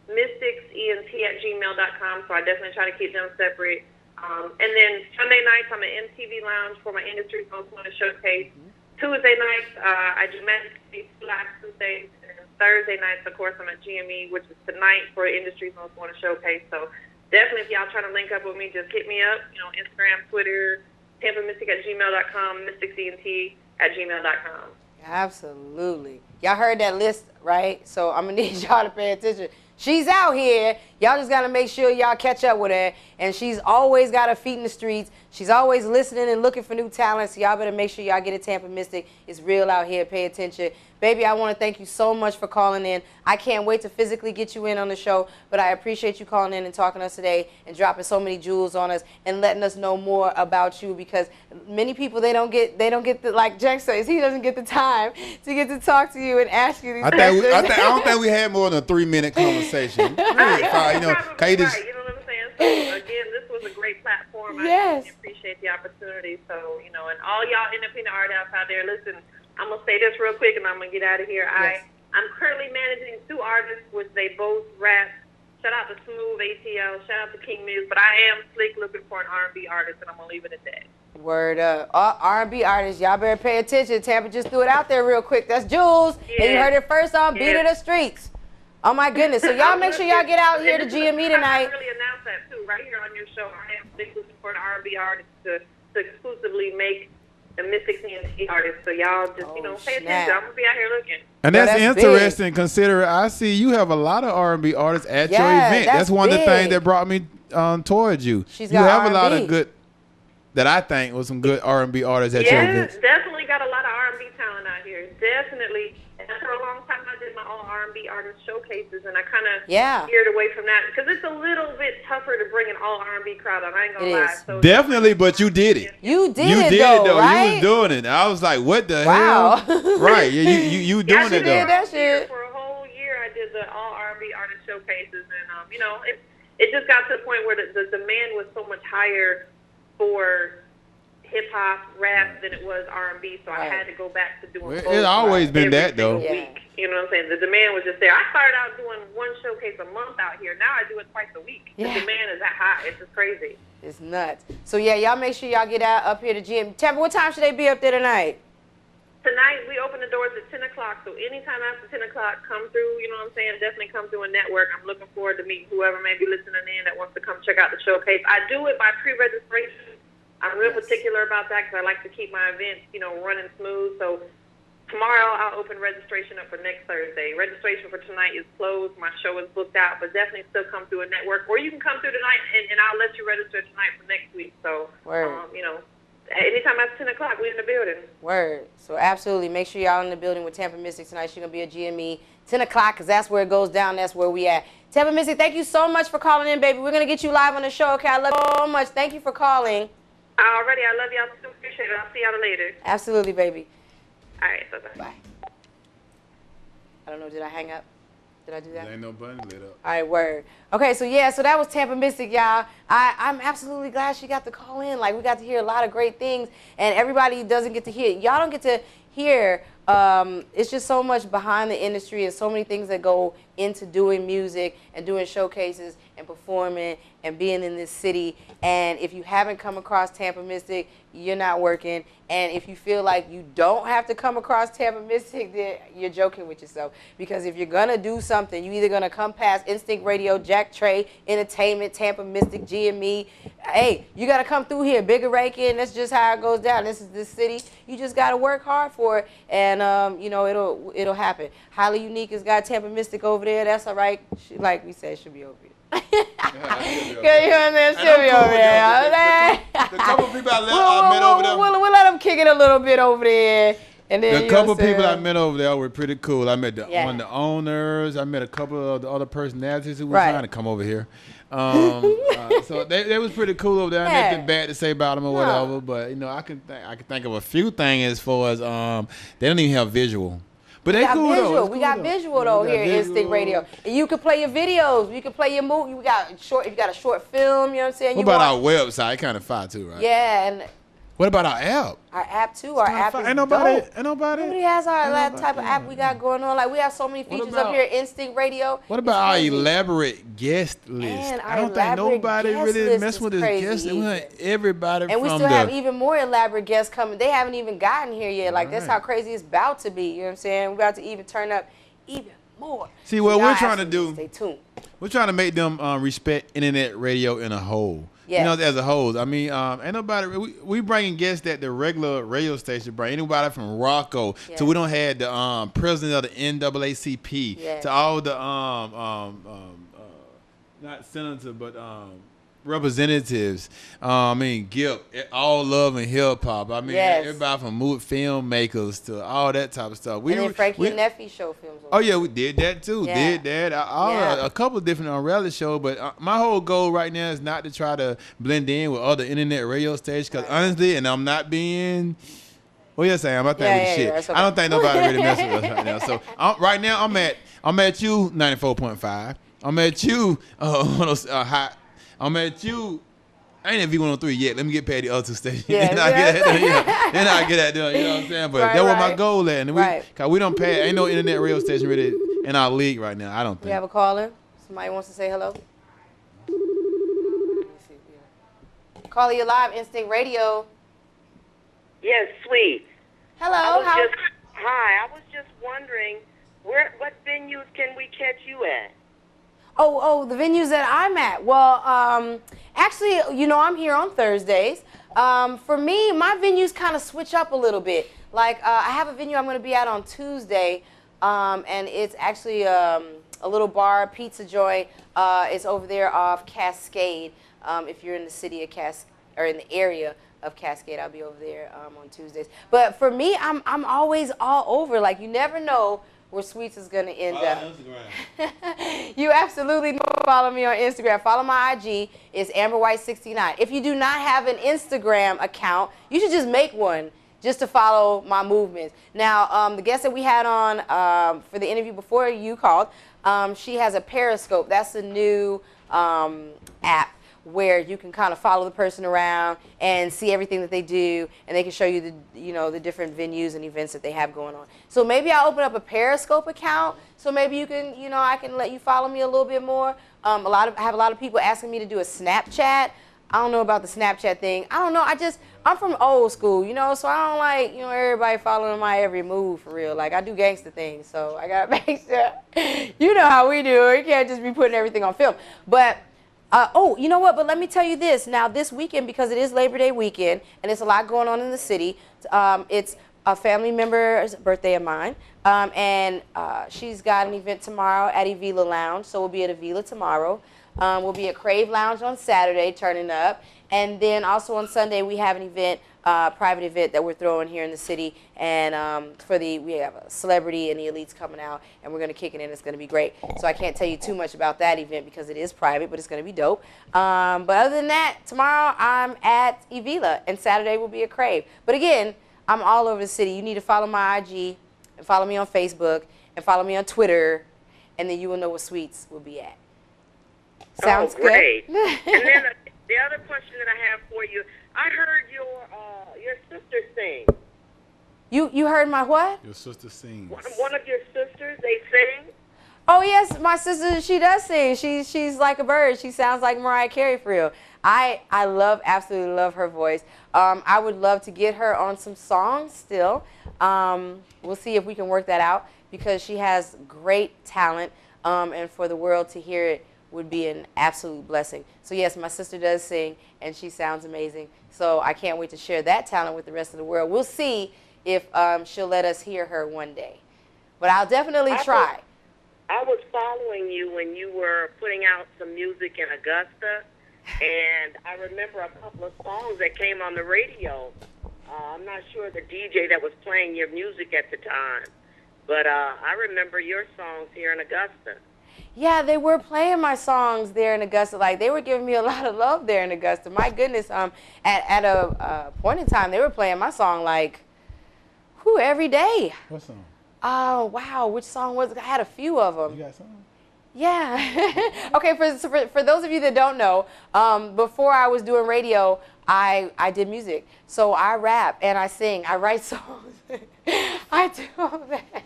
mysticsent@gmail.com. So I definitely try to keep them separate. And then Sunday nights, I'm at MTV Lounge for my Industry Most Wanted Showcase. Tuesday nights, I do Magic City Live Tuesdays. And Thursday nights, of course, I'm at GME, which is tonight for Industry's Most Wanted Showcase. So definitely, if y'all trying to link up with me, just hit me up. Instagram, Twitter, TampaMystic@gmail.com, MysticCent@gmail.com. Absolutely. Y'all heard that list, right? So I'm going to need y'all to pay attention. She's out here. Y'all just got to make sure y'all catch up with her. And she's always got her feet in the streets. She's always listening and looking for new talent. So y'all better make sure y'all get a Tampa Mystic. It's real out here. Pay attention. Baby, I want to thank you so much for calling in. I can't wait to physically get you in on the show, but I appreciate you calling in and talking to us today and dropping so many jewels on us and letting us know more about you, because many people, they don't get the, like Jack says, he doesn't get the time to get to talk to you and ask you these questions. I don't think we had more than a 3-minute conversation. Really, You know what I'm saying? So again, this was a great platform. Yes. I appreciate the opportunity. So, and all y'all independent artists out there, listen, I'm going to say this real quick and I'm going to get out of here. Yes. I'm currently managing 2 artists, which they both rap. Shout out to Smooth ATL. Shout out to King Miz. But I am slick looking for an R&B artist, and I'm going to leave it at that. Word up. R&B artists, y'all better pay attention. Tampa just threw it out there real quick. That's Jules. Yeah. And you heard it first on Beat of the Streets. Oh, my goodness. So y'all make sure y'all get out here to GME tonight. I really announced that, too, right here on your show. I am slick looking for an R&B artist to exclusively make the Mystic CNT artist. So y'all just, pay attention. I'm going to be out here looking. And Yo, that's that's interesting. big. Consider, I see you have a lot of R&B artists at your Yeah, event. that's That's one of the big. things that brought me towards you. She's You got have a lot R&B. of good, that I think was some good R&B artists at your events. Definitely got a lot of R&B talent out here. Definitely. And for a long time, I did my own R&B artist showcases, and I kind of veered away from that because it's a little bit tougher to bring an all R&B crowd on. I ain't gonna lie. So Definitely, but you did it. You did You it, did though, it, though. right? You was doing it. I was like, what the Wow. hell? Right. Yeah, you doing it, though. that shit. For a whole year, I did the all R&B artist showcases, and it just got to the point where the demand was so much higher for hip hop, rap than it was R&B. So I had to go back to doing both. It's always been every that though. single week. You know what I'm saying? The demand was just there. I started out doing one showcase a month out here. Now I do it twice a week. The demand is that high. It's just crazy. It's nuts. So yeah, y'all make sure y'all get out up here to GM. Tampa, what time should they be up there tonight? Tonight, we open the doors at 10 o'clock, so anytime after 10 o'clock, come through, you know what I'm saying? Definitely come through a network. I'm looking forward to meeting whoever may be listening in that wants to come check out the showcase. I do it by pre-registration. I'm real particular about that because I like to keep my events, you know, running smooth. So tomorrow, I'll open registration up for next Thursday. Registration for tonight is closed. My show is booked out, but definitely still come through a network. Or you can come through tonight, and I'll let you register tonight for next week. So, you know, anytime after 10 o'clock, we're in the building. Word. So absolutely, make sure y'all in the building with Tampa Mystic tonight. She's going to be at GME 10 o'clock because that's where it goes down. That's where we at. Tampa Mystic, thank you so much for calling in, baby. We're going to get you live on the show, okay? I love you so much. Thank you for calling. Already, I love y'all. Too. Appreciate it. I'll see y'all later. Absolutely, baby. All right, bye-bye. Bye. I don't know, did I hang up? Did I do that? There ain't no button lit up. All right, word. Okay, so yeah, so that was Tampa Mystic, y'all. I'm absolutely glad she got to call in. Like, we got to hear a lot of great things, and everybody doesn't get to hear. Y'all don't get to hear. It's just so much behind the industry and so many things that go into doing music and doing showcases and performing and being in this city. And if you haven't come across Tampa Mystic, you're not working. And if you feel like you don't have to come across Tampa Mystic, then you're joking with yourself. Because if you're going to do something, you're either going to come past Instinct Radio, Jack Trey, Entertainment, Tampa Mystic, GME. Hey, you got to come through here. Bigger Rankin, that's just how it goes down. This is this city. You just got to work hard for it. And, you know, it'll happen. Highly Unique has got Tampa Mystic over there. That's all right. She, like we said, she'll be over here. The couple people I met over there. We'll let them kick it a little bit over there. And then the couple people I met over there were pretty cool. I met one of the owners. I met a couple of the other personalities who were trying to come over here. So they was pretty cool over there. Nothing bad to say about them or whatever. But you know, I can think of a few things as far as they don't even have visual. But they cool though. We got visual though here at Instinct Radio. And you can play your videos. You can play your movie. You got a short film. You know what I'm saying? What about our website? Kind of fire too, right? Yeah. And what about our app? Our app too. Our app is Ain't nobody. Nobody has that type of app we got going on. Like we have so many features up here at Instinct Radio. What about our elaborate guest list? I don't think nobody really mess with this guest list. Everybody and we still have even more elaborate guests coming. They haven't even gotten here yet. Like that's how crazy it's about to be. You know what I'm saying? We're about to even turn up even more. See what we're trying to do. Stay tuned. We're trying to make them respect internet radio in a whole. Yes. You know, as a whole. I mean, ain't nobody. We bringing guests that the regular radio station bring. Anybody from Rocco to we don't have the president of the NAACP to all the not senator but representatives. I mean, Gip, all love and hip hop. I mean, everybody from filmmakers to all that type of stuff. And then Frankie and Neffy show films. Oh yeah, we did that too. Yeah. Did that. A couple of different reality shows, but my whole goal right now is not to try to blend in with other internet radio stations. Because honestly, and I'm not being. Well, yes, I am. I think we shit. Okay. I don't think nobody really messes with us right now. So right now, I'm at you 94.5. I'm at you hot. I'm at you. I ain't at V103 yet. Let me get past the other two stations. Then I get that done. You know what I'm saying? But that was my goal at. And cause we don't pay. Ain't no internet radio station really in our league right now. I don't think. We have a caller. Somebody wants to say hello. Let me see. Caller, you live, Instinct Radio. Yes, sweet. Hello. Hi. I was just wondering, what venues can we catch you at? Oh, the venues that I'm at. Well, actually, you know, I'm here on Thursdays. For me, my venues kind of switch up a little bit. Like, I have a venue I'm going to be at on Tuesday, and it's actually a little bar, pizza joint. It's over there off Cascade. If you're in the city of or in the area of Cascade, I'll be over there on Tuesdays. But for me, I'm always all over. Like, you never know where Sweets is going to end up. Instagram. You absolutely follow me on Instagram. Follow my IG. It's AmberWhite69. If you do not have an Instagram account, you should just make one just to follow my movements. Now, the guest that we had on for the interview before you called, she has a Periscope. That's a new app where you can kind of follow the person around and see everything that they do, and they can show you the different venues and events that they have going on. So maybe I'll open up a Periscope account, so maybe you can, I can let you follow me a little bit more. I have a lot of people asking me to do a Snapchat. I don't know about the Snapchat thing. I don't know. I'm from old school, so I don't like, everybody following my every move for real. Like, I do gangster things, so I got to make sure, you know how we do it. You can't just be putting everything on film. But, you know what? But let me tell you this. Now, this weekend, because it is Labor Day weekend, and there's a lot going on in the city, it's a family member's birthday of mine, and she's got an event tomorrow at Avila Lounge, so we'll be at Avila tomorrow. We'll be at Crave Lounge on Saturday, turning up. And then also on Sunday, we have an event, private event that we're throwing here in the city. And we have a celebrity and the elites coming out, and we're going to kick it in. It's going to be great. So I can't tell you too much about that event because it is private, but it's going to be dope. But other than that, tomorrow I'm at Avila, and Saturday will be at Crave. But again, I'm all over the city. You need to follow my IG, and follow me on Facebook, and follow me on Twitter, and then you will know what Sweets will be at. Sounds great. good. And then the other question that I have for you, I heard your sister sing. You heard my what? Your sister sings. One of your sisters, they sing? Oh yes, my sister, she does sing. She's like a bird. She sounds like Mariah Carey for real. I absolutely love her voice. I would love to get her on some songs still. We'll see if we can work that out because she has great talent, and for the world to hear it would be an absolute blessing. So yes, my sister does sing, and she sounds amazing. So I can't wait to share that talent with the rest of the world. We'll see if she'll let us hear her one day. But I'll definitely try. I was following you when you were putting out some music in Augusta, and I remember a couple of songs that came on the radio. I'm not sure the DJ that was playing your music at the time, but I remember your songs here in Augusta. Yeah, they were playing my songs there in Augusta. Like, they were giving me a lot of love there in Augusta. My goodness, at a point in time, they were playing my song like, every day. What song? Oh, wow. Which song was it? I had a few of them. You got something? Yeah. Okay, for those of you that don't know, before I was doing radio, I did music. So I rap and I sing. I write songs. I do all that.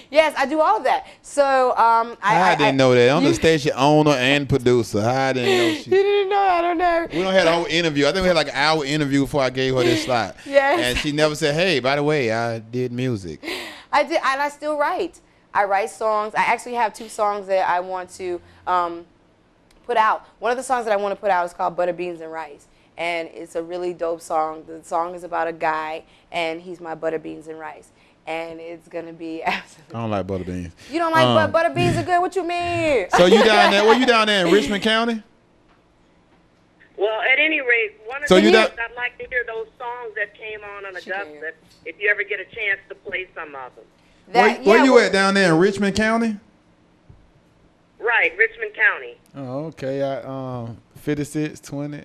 Yes, I do all of that. So I didn't know that. I'm the station owner and producer. I didn't know she. You didn't know? I don't know. We don't had a whole interview. I think we had like an hour interview before I gave her this slot. Yes. And she never said, "Hey, by the way, I did music." I did, and I still write. I write songs. I actually have 2 songs that I want to put out. One of the songs that I want to put out is called Butter Beans and Rice, and it's a really dope song. The song is about a guy, and he's my butter beans and rice. And it's gonna be absolutely. I don't like butter beans. You don't like butter beans are good? What you mean? So you down there? Where you down there in Richmond County? Well, at any rate, one of So the you things don't- I'd like to hear those songs that came on She Augusta. can. If you ever get a chance to play some of them. Where you at down there in Richmond County? Right, Richmond County. Oh, okay. 56, 20.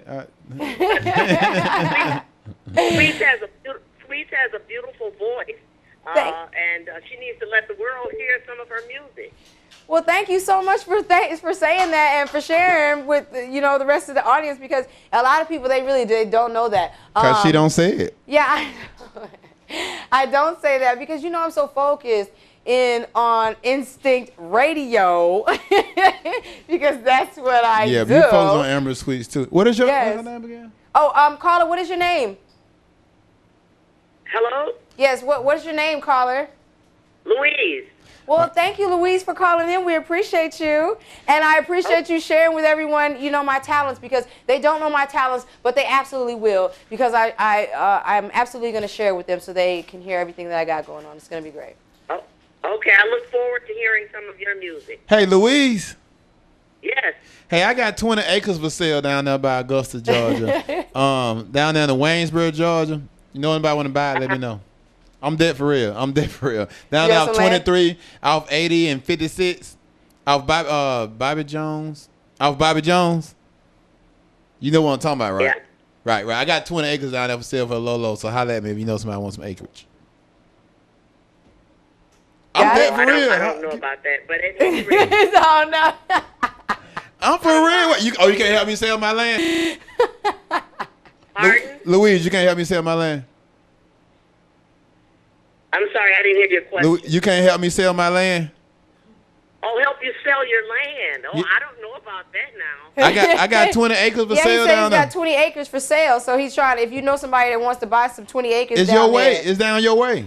Sweets has a beautiful voice, and she needs to let the world hear some of her music. Well, thank you so much for saying that and for sharing with the rest of the audience, because a lot of people they don't know that. Because she don't say it. Yeah, I don't say that because I'm so focused on Instinct Radio because that's what I do. Yeah, but you focus on Amber Sweets too. What is your Yes. what's her name again? Oh, caller, what is your name? Hello? Yes, what is your name, caller? Louise. Well, thank you, Louise, for calling in. We appreciate you. And I appreciate you sharing with everyone, my talents, because they don't know my talents, but they absolutely will, because I'm absolutely going to share with them so they can hear everything that I got going on. It's going to be great. Oh, okay, I look forward to hearing some of your music. Hey, Louise. Yes. Hey, I got 20 acres for sale down there by Augusta, Georgia. Down there in Waynesboro, Georgia. You know anybody want to buy it, let me know. I'm dead for real. Down there off 23, off 80 and 56, off Bobby Jones. Off Bobby Jones. You know what I'm talking about, right? Yeah. Right. I got 20 acres down there for sale for a low, so holla at me if you know somebody wants some acreage. I'm dead for real. I don't know about that, but at any rate. Oh, no. I'm for real. What, you can't help me sell my land? Pardon? Louise, you can't help me sell my land? I'm sorry, I didn't hear your question. You can't help me sell my land? Oh, help you sell your land. Oh, Yeah. I don't know about that now. I got 20 acres for Yeah, he sale said down he's there. got 20 acres for sale, so he's trying. If you know somebody that wants to buy some 20 acres, It's down your way. there. It's down your way.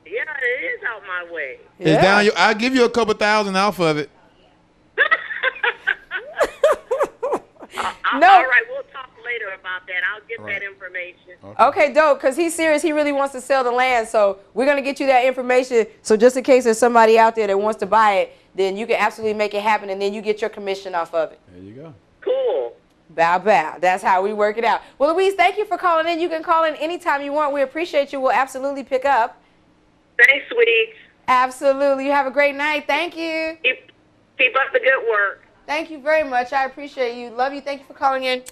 Yeah, it is out my way. It's down your. I'll give you a couple thousand off of it. No. All right, we'll talk later about that. I'll get Right. that information. Okay, dope, because he's serious. He really wants to sell the land, so we're going to get you that information. So just in case there's somebody out there that wants to buy it, then you can absolutely make it happen, and then you get your commission off of it. There you go. Cool. Bow, bow. That's how we work it out. Well, Louise, thank you for calling in. You can call in anytime you want. We appreciate you. We'll absolutely pick up. Thanks, sweeties. Absolutely. You have a great night. Thank you. Keep up the good work. Thank you very much. I appreciate you. Love you. Thank you for calling in.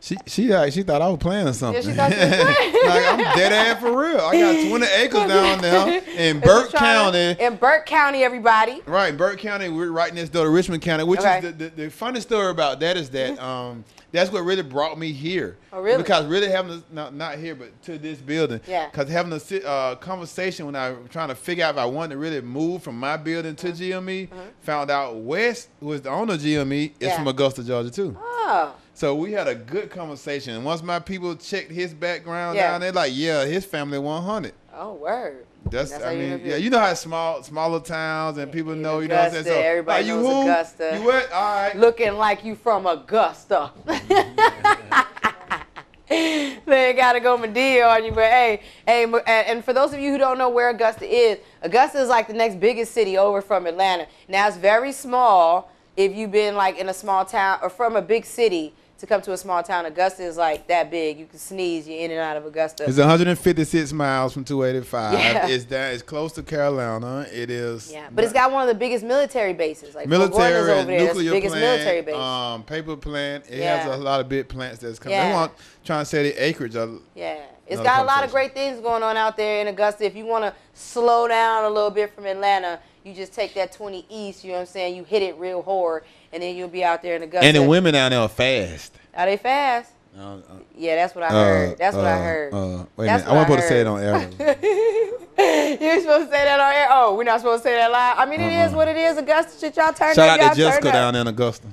She thought I was playing or something. Yeah, she thought you was playing. Like, I'm dead ass for real. I got 20 acres down there in Burke County. In Burke County, everybody. Right, Burke County. We're right next door to Richmond County. Which Okay. is the funny story about that is that that's what really brought me here. Oh, really? Because really having not here, but to this building. Yeah. Because having a conversation when I was trying to figure out if I wanted to really move from my building to GME, found out Wes, who is the owner of GME, is Yeah. from Augusta, Georgia too. Oh. So we had a good conversation. And once my people checked his background Yeah. down, they're like, yeah, his family 100. Oh, word. That's how I you mean, interview. yeah, you know how smaller towns and people In know, you know what I'm saying? Augusta, everybody you knows who? Augusta. You what? All right. Looking like you from Augusta. They gotta go Medea on you, but hey, and for those of you who don't know where Augusta is like the next biggest city over from Atlanta. Now it's very small if you've been like in a small town or from a big city to come to a small town. Augusta is like that big. You can sneeze, you're in and out of Augusta. It's 156 miles from 285. Yeah. It's close to Carolina. It is. Yeah, but it's got one of the biggest military bases. Like Fort Gordon's military over and there. That's the nuclear biggest military base. plant, paper plant. It Yeah. has a lot of big plants that's coming. Yeah. They want trying to say the acreage. Yeah, it's Another got a lot of conversation. great things going on out there in Augusta. If you want to slow down a little bit from Atlanta, you just take that 20 east, you know what I'm saying? You hit it real hard, and then you'll be out there in Augusta. And the women down there are fast. Are they fast? Yeah, that's what I heard. That's what I heard. Wait a That's minute. I wasn't what I supposed to say it heard. on air. You're supposed to say that on air? Oh, we're not supposed to say that live? I mean, it is what it is. Augusta, shit, y'all turn Shout up. out Y'all to Jessica turn down up. there in Augusta.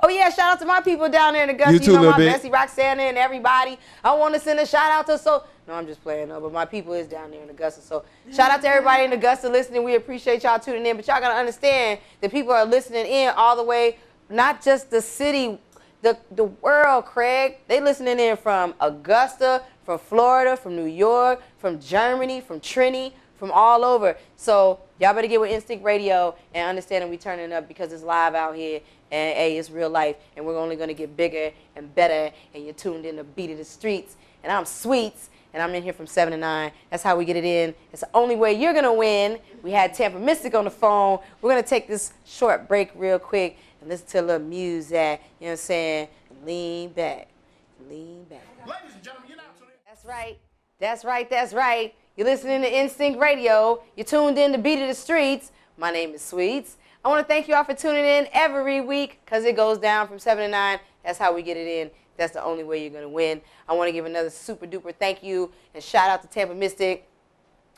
Oh, yeah, shout out to my people down there in Augusta. You too, know, Lil my Bit. Bessie, Roxana, and everybody. I want to send a shout out to No, I'm just playing, no, but my people is down there in Augusta. So shout out to everybody in Augusta listening. We appreciate y'all tuning in. But y'all got to understand that people are listening in all the way, not just the city, the world, Craig. They listening in from Augusta, from Florida, from New York, from Germany, from Trinity, from all over. So y'all better get with Instinct Radio and understand that we turning up because it's live out here. And hey, it's real life, and we're only gonna get bigger and better. And you're tuned in to Beat of the Streets, and I'm Sweets, and I'm in here from 7 to 9. That's how we get it in. It's the only way you're gonna win. We had Tampa Mystic on the phone. We're gonna take this short break real quick and listen to a little music. You know what I'm saying? Lean back, lean back. Ladies and gentlemen, you're now tuning in. That's right. That's right. That's right. You're listening to Instinct Radio. You're tuned in to Beat of the Streets. My name is Sweets. I want to thank you all for tuning in every week because it goes down from 7 to 9. That's how we get it in. That's the only way you're going to win. I want to give another super duper thank you and shout out to Tampa Mystic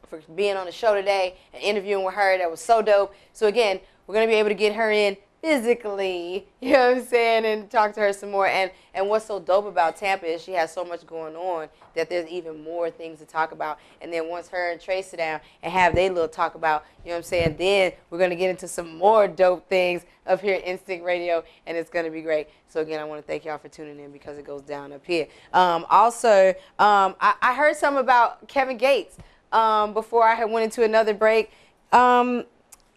for being on the show today and interviewing with her. That was so dope. So again, we're going to be able to get her in physically, you know what I'm saying, and talk to her some more. And what's so dope about Tampa is she has so much going on that there's even more things to talk about. And then once her and Trey sit down and have their little talk about, you know what I'm saying, then we're going to get into some more dope things up here at Instinct Radio, and it's going to be great. So again, I want to thank y'all for tuning in because it goes down up here. Also, I heard something about Kevin Gates before I had went into another break.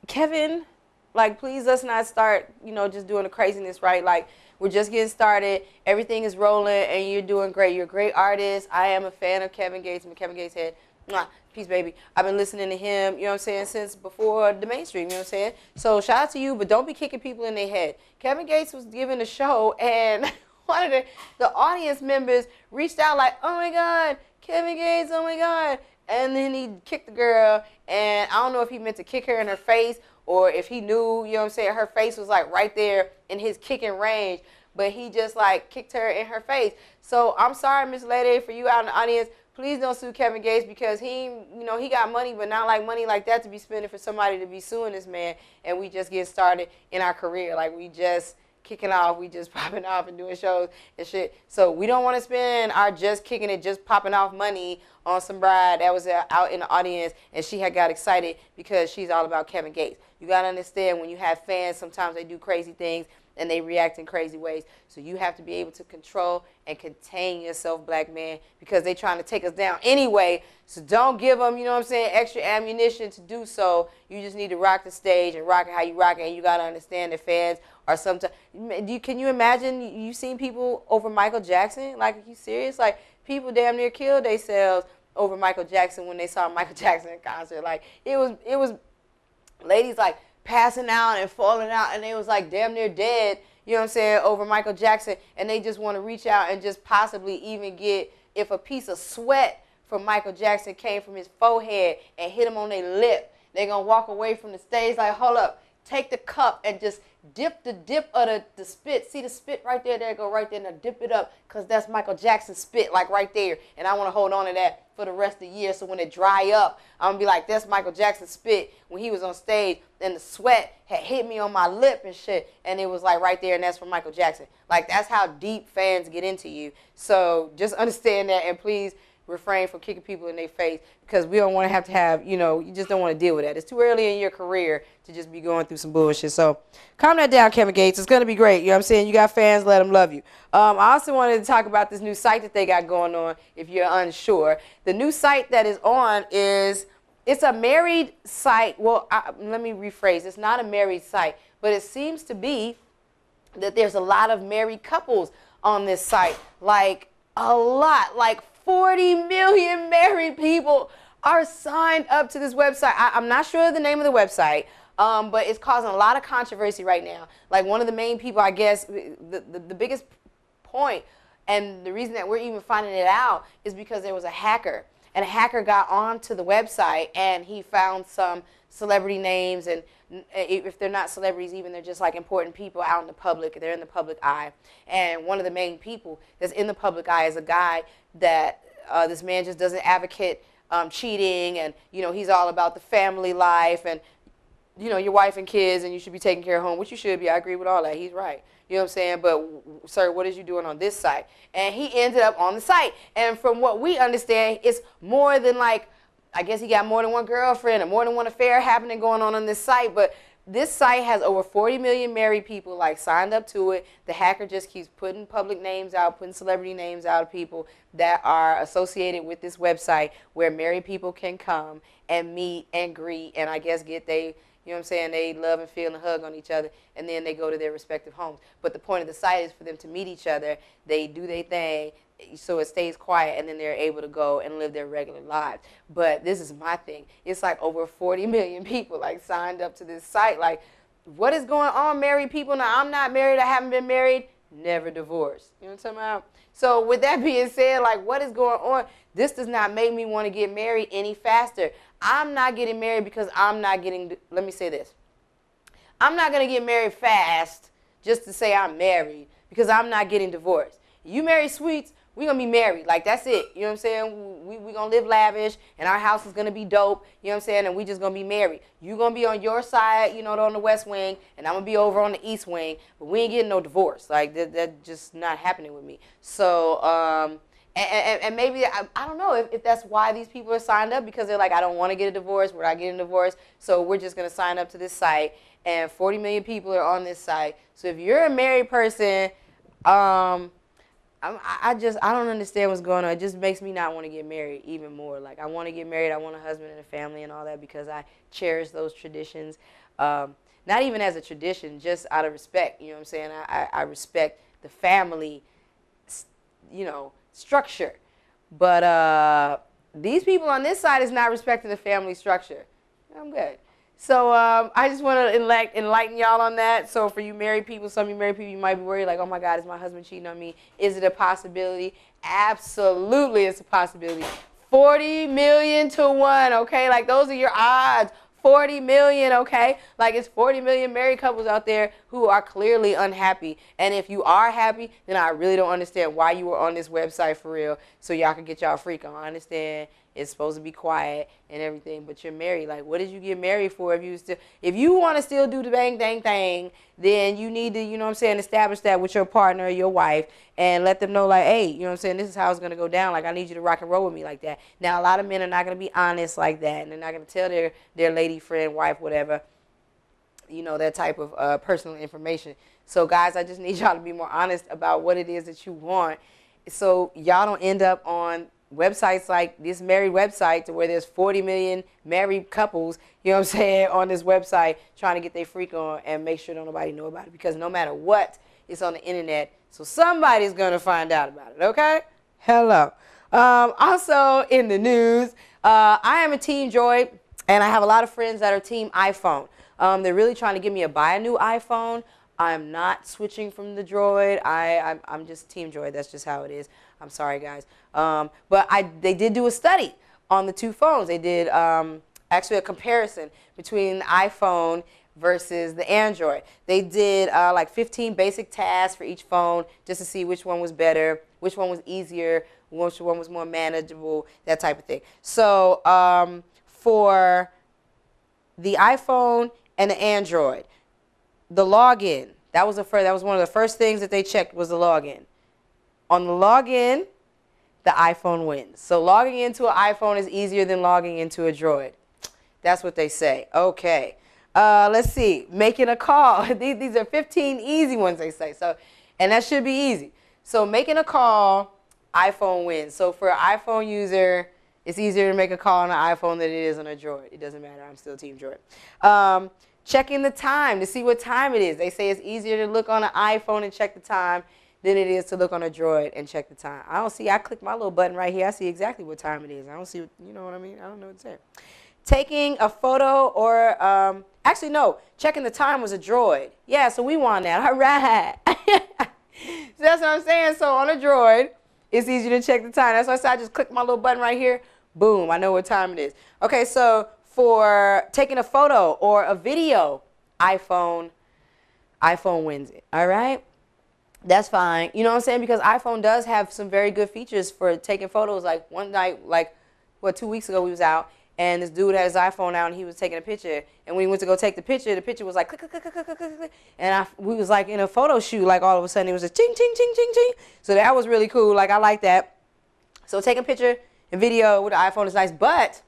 Kevin, like, please let's not start, you know, just doing the craziness, right? Like, we're just getting started. Everything is rolling, and you're doing great. You're a great artist. I am a fan of Kevin Gates. I'm a Kevin Gates head. Mwah, peace, baby. I've been listening to him, you know what I'm saying, since before the mainstream, you know what I'm saying? So shout out to you, but don't be kicking people in their head. Kevin Gates was giving a show, and one of the audience members reached out like, oh, my God, Kevin Gates, oh, my God. And then he kicked the girl, and I don't know if he meant to kick her in her face or if he knew, you know what I'm saying, her face was like right there in his kicking range, but he just like kicked her in her face. So I'm sorry, Miss Lady, for you out in the audience. Please don't sue Kevin Gates because he, you know, he got money, but not like money like that to be spending for somebody to be suing this man. And we just get started in our career. Like we just kicking off, we just popping off and doing shows and shit. So we don't want to spend our just kicking it, just popping off money on some bride that was out in the audience and she had got excited because she's all about Kevin Gates. You got to understand when you have fans, sometimes they do crazy things and they react in crazy ways. So you have to be able to control and contain yourself, black man, because they're trying to take us down anyway. So don't give them, you know what I'm saying, extra ammunition to do so. You just need to rock the stage and rock it how you rock it. And you got to understand that fans are sometimes, can you imagine you seen people over Michael Jackson? Like, are you serious? Like, people damn near killed themselves over Michael Jackson when they saw Michael Jackson in concert. Like, it was ladies like passing out and falling out, and they was like damn near dead, you know what I'm saying, over Michael Jackson, and they just want to reach out and just possibly even get, if a piece of sweat from Michael Jackson came from his forehead and hit him on their lip, they're going to walk away from the stage like, hold up, take the cup and just dip of the spit. See the spit right there? There you go, right there. Now dip it up because that's Michael Jackson's spit, like right there. And I want to hold on to that for the rest of the year. So when it dry up, I'm going to be like, that's Michael Jackson's spit when he was on stage and the sweat had hit me on my lip and shit. And it was like right there, and that's from Michael Jackson. Like, that's how deep fans get into you. So just understand that, and please refrain from kicking people in their face because we don't want to have, you know, you just don't want to deal with that. It's too early in your career to just be going through some bullshit. So calm that down, Kevin Gates. It's going to be great. You know what I'm saying? You got fans, let them love you. I also wanted to talk about this new site that they got going on if you're unsure. The new site that is on it's a married site. Well, let me rephrase. It's not a married site, but it seems to be that there's a lot of married couples on this site. Like, a lot. Like, 40 million married people are signed up to this website. I'm not sure of the name of the website, but it's causing a lot of controversy right now. Like, one of the main people, I guess, the biggest point, and the reason that we're even finding it out is because there was a hacker. And a hacker got onto the website, and he found some celebrity names, and if they're not celebrities even, they're just like important people out in the public. They're in the public eye. And one of the main people that's in the public eye is a guy that this man just doesn't advocate cheating, and, you know, he's all about the family life and, you know, your wife and kids, and you should be taking care of home, which you should be. I agree with all that. He's right. You know what I'm saying? But, sir, what is you doing on this site? And he ended up on the site. And from what we understand, it's more than like, I guess he got more than one girlfriend or more than one affair happening going on this site. But this site has over 40 million married people like signed up to it. The hacker just keeps putting public names out, putting celebrity names out of people that are associated with this website where married people can come and meet and greet and I guess get they, you know what I'm saying, they love and feel and hug on each other, and then they go to their respective homes. But the point of the site is for them to meet each other. They do their thing so it stays quiet, and then they're able to go and live their regular lives. But this is my thing. It's like over 40 million people like signed up to this site. Like, what is going on, married people? Now, I'm not married. I haven't been married. Never divorced. You know what I'm talking about? So with that being said, like, what is going on? This does not make me want to get married any faster. I'm not getting married because I'm not getting, let me say this. I'm not going to get married fast just to say I'm married because I'm not getting divorced. You marry Sweets, we're going to be married. Like, that's it. You know what I'm saying? We're going to live lavish, and our house is going to be dope. You know what I'm saying? And we just going to be married. You're going to be on your side, you know, on the west wing, and I'm going to be over on the east wing. But we ain't getting no divorce. Like, that just not happening with me. So, and maybe, I don't know if that's why these people are signed up, because they're like, I don't want to get a divorce. We're not getting a divorce. So we're just going to sign up to this site. And 40 million people are on this site. So if you're a married person, I don't understand what's going on. It just makes me not want to get married even more. Like, I want to get married. I want a husband and a family and all that because I cherish those traditions. Not even as a tradition, just out of respect. You know what I'm saying? I respect the family, you know, structure. But these people on this side is not respecting the family structure. I'm good. So I just want to enlighten y'all on that. So for you married people, some of you married people, you might be worried like, oh my God, is my husband cheating on me? Is it a possibility? Absolutely, it's a possibility. 40 million to 1, okay? Like, those are your odds. 40 million, okay? Like, it's 40 million married couples out there who are clearly unhappy. And if you are happy, then I really don't understand why you were on this website for real, so y'all can get y'all freak on. I understand it's supposed to be quiet and everything, but you're married. Like, what did you get married for? If you want to still do the bang dang thing, then you need to, you know what I'm saying, establish that with your partner or your wife and let them know, like, hey, you know what I'm saying, this is how it's going to go down. Like, I need you to rock and roll with me like that. Now, a lot of men are not going to be honest like that, and they're not going to tell their lady friend, wife, whatever, you know, that type of personal information. So, guys, I just need y'all to be more honest about what it is that you want, so y'all don't end up on websites like this married website to where there's 40 million married couples, you know what I'm saying, on this website trying to get their freak on and make sure don't nobody know about it, because no matter what, it's on the internet, so somebody's going to find out about it, okay? Hello. Also in the news, I am a Team Droid, and I have a lot of friends that are Team iPhone. They're really trying to get me to buy a new iPhone. I'm not switching from the Droid. I'm just Team Droid. That's just how it is. I'm sorry, guys. But they did do a study on the two phones. They did actually a comparison between the iPhone versus the Android. They did like 15 basic tasks for each phone just to see which one was better, which one was easier, which one was more manageable, that type of thing. So for the iPhone and the Android, the login, that was one of the first things that they checked, was the login. On the login, the iPhone wins. So logging into an iPhone is easier than logging into a Droid. That's what they say. Okay. Let's see. Making a call. These are 15 easy ones, they say. So, and that should be easy. So making a call, iPhone wins. So for an iPhone user, it's easier to make a call on an iPhone than it is on a Droid. It doesn't matter. I'm still Team Droid. Checking the time to see what time it is. They say it's easier to look on an iPhone and check the time than it is to look on a Droid and check the time. I click my little button right here. I see exactly what time it is. I don't see, you know what I mean? I don't know what to say. Taking a photo or, actually no, checking the time was a Droid. Yeah, so we won that. All right. So that's what I'm saying. So on a Droid, it's easy to check the time. That's why I said I just click my little button right here. Boom, I know what time it is. Okay, so for taking a photo or a video, iPhone wins it. All right? That's fine. You know what I'm saying? Because iPhone does have some very good features for taking photos. Like one night, 2 weeks ago we was out, and this dude had his iPhone out and he was taking a picture. And when he went to go take the picture was like click, click, click, click, click, click, click. And we was like in a photo shoot, like all of a sudden it was a ching, ching, ching, ching, ching. So that was really cool. Like I like that. So taking a picture and video with the iPhone is nice. But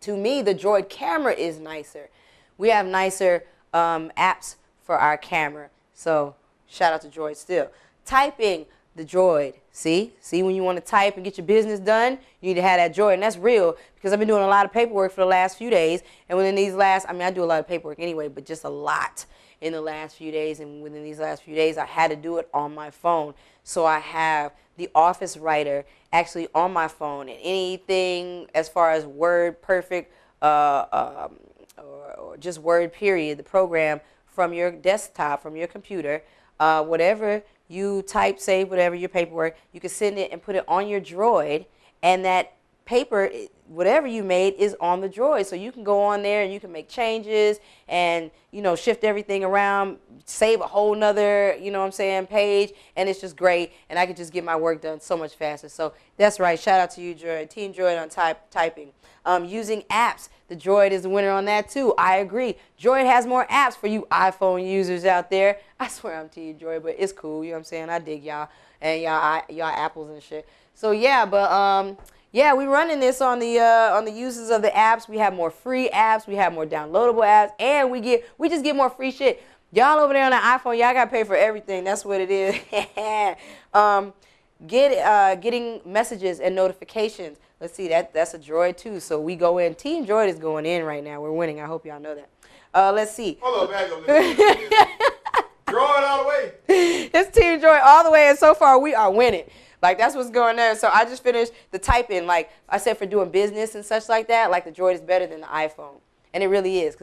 to me, the Droid camera is nicer. We have nicer apps for our camera. So shout out to Droid still. Typing, the Droid. See when you want to type and get your business done, you need to have that Droid. And that's real, because I've been doing a lot of paperwork for the last few days. And within these last, I do a lot of paperwork anyway, but just a lot in the last few days. And within these last few days, I had to do it on my phone. So I have the Office Writer actually on my phone. And anything as far as Word Perfect or just Word period, the program from your desktop, from your computer, whatever you type, save, whatever your paperwork, you can send it and put it on your Droid, and that paper, whatever you made, is on the Droid. So you can go on there and you can make changes and, shift everything around, save a whole nother, page, and it's just great. And I can just get my work done so much faster. So that's right. Shout out to you, Droid. Team Droid on typing. Using apps. The Droid is the winner on that too. I agree. Droid has more apps for you iPhone users out there. I swear I'm Team Droid, but it's cool. You know what I'm saying? I dig y'all and y'all apples and shit. So yeah, but yeah, we running this on the uses of the apps. We have more free apps. We have more downloadable apps, and we just get more free shit. Y'all over there on the iPhone, y'all gotta pay for everything. That's what it is. Getting messages and notifications. Let's see, that's a Droid too. So we go in. Team Droid is going in right now. We're winning. I hope y'all know that. Let's see. Hold on, back up. Droid all the way. It's Team Droid all the way, and so far we are winning. Like, that's what's going on. So I just finished the typing. Like I said, for doing business and such like that, like the Droid is better than the iPhone. And it really is.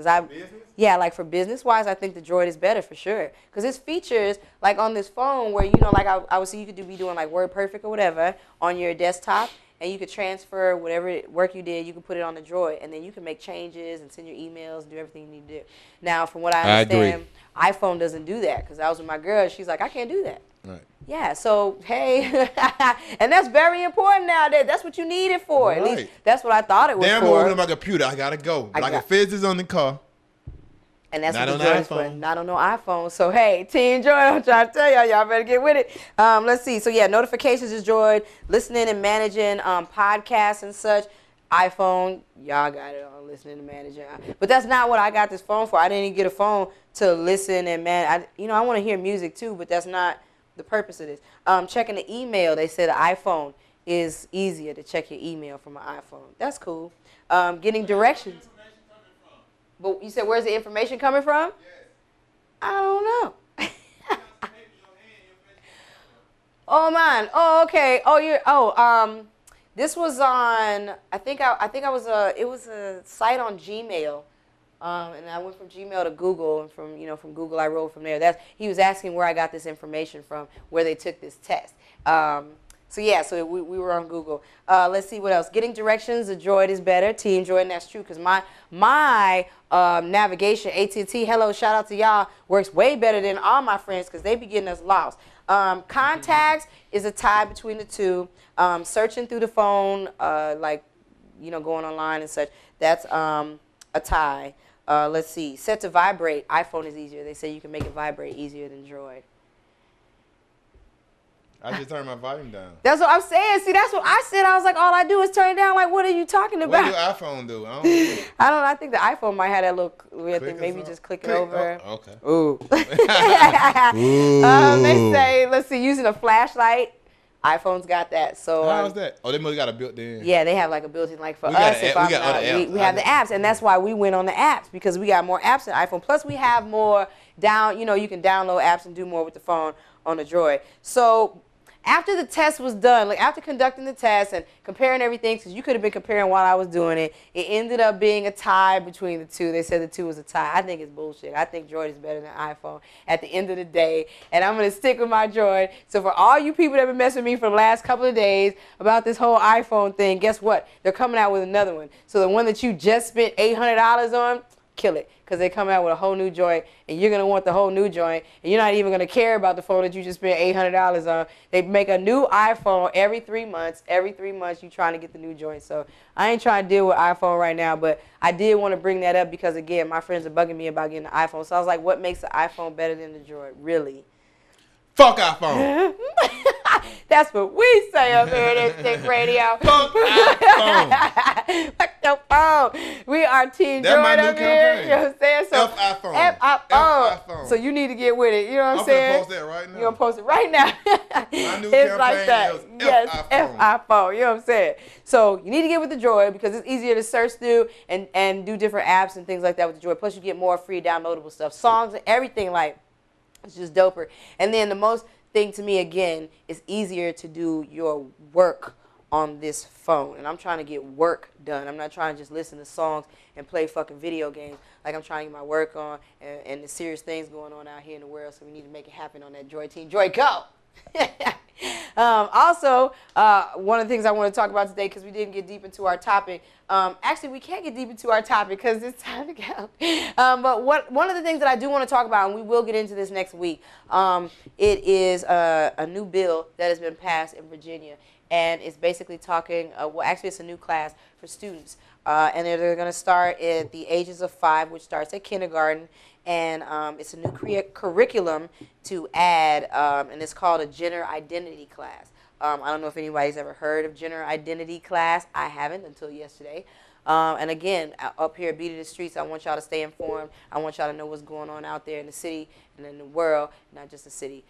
Yeah, like for business-wise, I think the Droid is better for sure. Because its features, like on this phone where, like I would see you could be doing like WordPerfect or whatever on your desktop. and you could transfer whatever work you did. You can put it on the Droid, and then you can make changes and send your emails and do everything you need to do. Now, from what I understand, iPhone doesn't do that, because I was with my girl. She's like, I can't do that. Right. Yeah, so, hey, and that's very important nowadays. That's what you need it for. Right. At least that's what I thought it was Damn, for. I'm working on my computer. I got to go. Like a fizz is on the car. And that's not what on the the Droid is for. iPhone. Not on no iPhone. So, hey, Team Droid, I'm trying to tell y'all better get with it. Let's see. So, yeah, notifications is Droid. Listening and managing podcasts and such. iPhone, y'all got it on listening and managing. But that's not what I got this phone for. I didn't even get a phone to listen and manage. I want to hear music too, but that's not the purpose of this. Checking the email, they said the iPhone is easier to check your email from an iPhone. That's cool. Getting directions. But you said, where's the information coming from? Yes. I don't know. Oh, mine. Oh, okay. Oh, you're. Oh, this was on. It was a site on Gmail, and I went from Gmail to Google, and from Google I wrote from there. He was asking where I got this information from, where they took this test. So we were on Google. Let's see what else. Getting directions, the Droid is better. Team Droid, and that's true, because my navigation, AT&T, hello, shout out to y'all, works way better than all my friends, because they be getting us lost. Contacts is a tie between the two. Searching through the phone, going online and such, that's a tie. Let's see. Set to vibrate. iPhone is easier. They say you can make it vibrate easier than Droid. I just turned my volume down. That's what I'm saying. See, that's what I said. I was like, all I do is turn it down. Like, what are you talking about? What do iPhone do? I don't know. I don't know. I think the iPhone might have that little weird thing. Maybe just click it over. Oh, okay. Ooh. Ooh. They say, let's see, using a flashlight. iPhone's got that. So how's that? Oh, they must got a built-in. Yeah, they have like a built-in. Like for we us, we have the apps, and that's why we went on the apps, because we got more apps than iPhone. Plus, we have more you can download apps and do more with the phone on the Droid. So after the test was done, like after conducting the test and comparing everything, because you could have been comparing while I was doing it, it ended up being a tie between the two. They said the two was a tie. I think it's bullshit. I think Droid is better than iPhone at the end of the day, and I'm going to stick with my Droid. So for all you people that have been messing with me for the last couple of days about this whole iPhone thing, guess what? They're coming out with another one. So the one that you just spent $800 on, kill it, because they come out with a whole new joint, and you're going to want the whole new joint, and you're not even going to care about the phone that you just spent $800 on. They make a new iPhone every 3 months. Every 3 months, you're trying to get the new joint. So I ain't trying to deal with iPhone right now, but I did want to bring that up because, again, my friends are bugging me about getting the iPhone. So I was like, what makes the iPhone better than the Droid, really? Fuck iPhone. That's what we say up here at Instinct Radio. Fuck iPhone. Fuck your phone. We are Team Droid up here. You know what I'm saying? So F iPhone. F F iPhone. So you need to get with it. You know what I'm saying? I'm going to post that right now. You're going to post it right now. My new it's campaign like that. is Yes, F iPhone. You know what I'm saying? So you need to get with the Droid because it's easier to search through and do different apps and things like that with the Droid. Plus you get more free downloadable stuff. Songs and everything, like, it's just doper. And then the most thing to me, again, is easier to do your work on this phone. And I'm trying to get work done. I'm not trying to just listen to songs and play fucking video games. Like, I'm trying to get my work on and the serious things going on out here in the world. So we need to make it happen on that Droid Team. Droid, go! Also, one of the things I want to talk about today, because we didn't get deep into our topic. Actually, we can't get deep into our topic because it's time to go. But one of the things that I do want to talk about, and we will get into this next week, it is a new bill that has been passed in Virginia. And it's basically talking, well, actually, it's a new class for students. And they're going to start at the ages of 5, which starts at kindergarten. And it's a new curriculum to add, and it's called a gender identity class. I don't know if anybody's ever heard of gender identity class. I haven't until yesterday. And again, up here at Beat of the Streets, I want y'all to stay informed. I want y'all to know what's going on out there in the city and in the world, not just the city.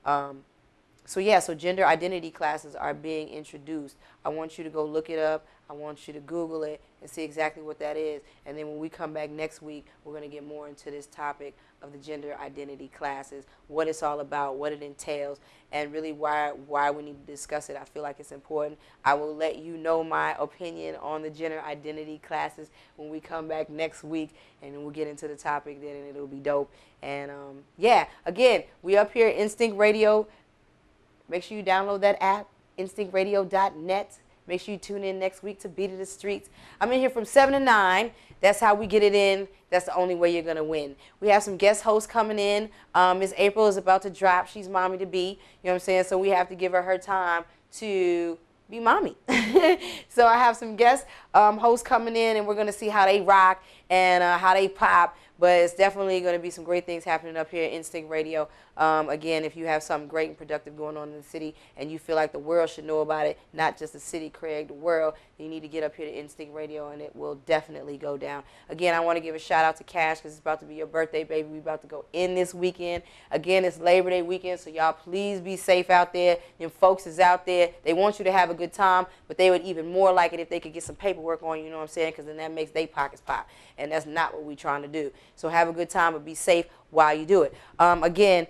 So gender identity classes are being introduced. I want you to go look it up. I want you to Google it and see exactly what that is. And then when we come back next week, we're going to get more into this topic of the gender identity classes, what it's all about, what it entails, and really why we need to discuss it. I feel like it's important. I will let you know my opinion on the gender identity classes when we come back next week, and then we'll get into the topic then, and it'll be dope. And again, we up here at Instinct Radio. Make sure you download that app, instinctradio.net. Make sure you tune in next week to Beat of the Streets. I'm in here from 7 to 9. That's how we get it in. That's the only way you're going to win. We have some guest hosts coming in. Miss April is about to drop. She's mommy to be. You know what I'm saying? So we have to give her time to be mommy. So I have some guest hosts coming in, and we're going to see how they rock and how they pop. But it's definitely going to be some great things happening up here at Instinct Radio. Again, if you have something great and productive going on in the city and you feel like the world should know about it, not just the city, Craig, the world, you need to get up here to Instinct Radio, and it will definitely go down. Again, I want to give a shout out to Cash because it's about to be your birthday, baby. We're about to go in this weekend. Again, it's Labor Day weekend, so y'all please be safe out there. Them folks is out there. They want you to have a good time, but they would even more like it if they could get some paperwork on you, you know what I'm saying, because then that makes their pockets pop, and that's not what we're trying to do. So have a good time, but be safe while you do it. Again,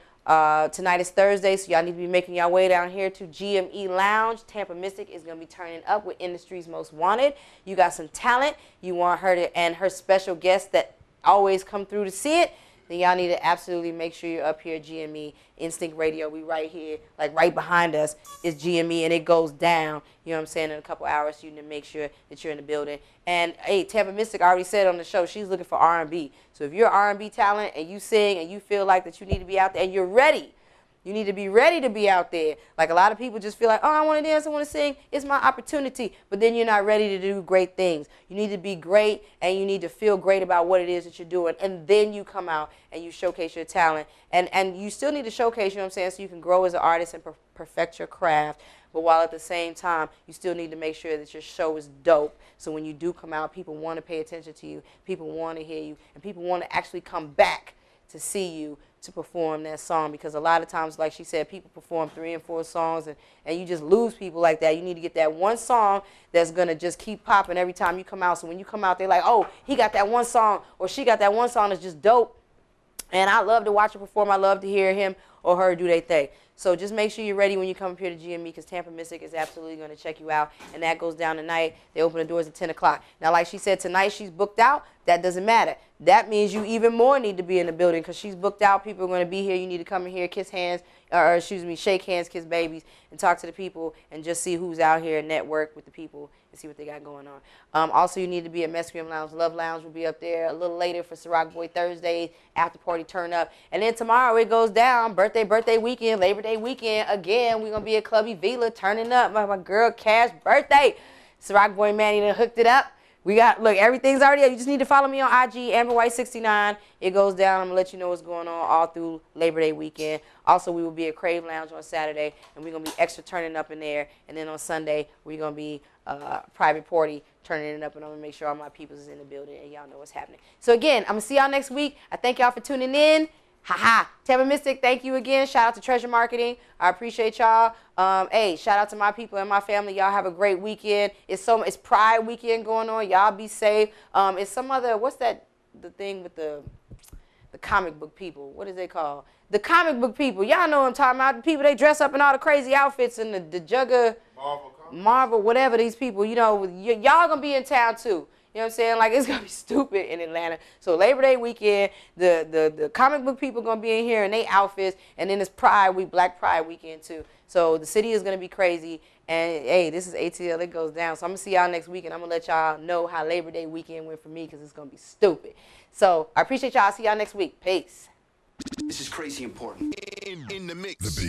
tonight is Thursday, so y'all need to be making your way down here to GME Lounge. Tampa Mystic is going to be turning up with Industry's Most Wanted. You got some talent. You want her to, and her special guests that always come through to see it. Then y'all need to absolutely make sure you're up here at GME Instinct Radio. We right here, like right behind us is GME, and it goes down, you know what I'm saying, in a couple hours. So you need to make sure that you're in the building. And hey, Tampa Mystic already said on the show she's looking for R&B. So if you're R&B talent and you sing and you feel like that you need to be out there and you're ready, you need to be ready to be out there. Like a lot of people just feel like, oh, I want to dance, I want to sing. It's my opportunity. But then you're not ready to do great things. You need to be great, and you need to feel great about what it is that you're doing. And then you come out and you showcase your talent. And you still need to showcase, you know what I'm saying, so you can grow as an artist and perfect your craft. But while at the same time, you still need to make sure that your show is dope. So when you do come out, people want to pay attention to you. People want to hear you. And people want to actually come back to see you to perform that song, because a lot of times, like she said, people perform 3 and 4 songs and you just lose people like that. You need to get that one song that's going to just keep popping every time you come out. So when you come out, they're like, oh, he got that one song, or she got that one song that's just dope. And I love to watch her perform. I love to hear him or her do their thing. So just make sure you're ready when you come up here to GME, because Tampa Mystic is absolutely going to check you out. And that goes down tonight. They open the doors at 10 o'clock. Now, like she said, tonight she's booked out. That doesn't matter. That means you even more need to be in the building, because she's booked out. People are going to be here. You need to come in here, kiss hands, or excuse me, shake hands, kiss babies, and talk to the people and just see who's out here and network with the people and see what they got going on. Also, you need to be at Mescream Lounge. Love Lounge will be up there a little later for Ciroc Boy Thursday, after party turn up. And then tomorrow it goes down, birthday weekend, Labor Day weekend. Again, we're going to be at Clubby Vila turning up. My girl Cash birthday. Ciroc Boy Manny done hooked it up. We got, look, everything's already up. You just need to follow me on IG, AmberWhite69. It goes down. I'm going to let you know what's going on all through Labor Day weekend. Also, we will be at Crave Lounge on Saturday, and we're going to be extra turning up in there. And then on Sunday, we're going to be private party turning it up, and I'm going to make sure all my peoples is in the building, and y'all know what's happening. So, again, I'm going to see y'all next week. I thank y'all for tuning in. Ha-ha. Tampa Mystic, thank you again. Shout out to Treasure Marketing. I appreciate y'all. Hey, shout out to my people and my family. Y'all have a great weekend. It's Pride weekend going on. Y'all be safe. It's some other, what's that, the thing with the comic book people? What is they called? The comic book people. Y'all know what I'm talking about. The people, they dress up in all the crazy outfits and the jugger, Marvel, whatever these people, you know, y'all going to be in town too. You know what I'm saying? Like, it's going to be stupid in Atlanta. So Labor Day weekend, the comic book people going to be in here in their outfits. And then it's Pride Week, Black Pride weekend, too. So the city is going to be crazy. And, hey, this is ATL. It goes down. So I'm going to see y'all next week. And I'm going to let y'all know how Labor Day weekend went for me, because it's going to be stupid. So I appreciate y'all. See y'all next week. Peace. This is crazy important. In the mix.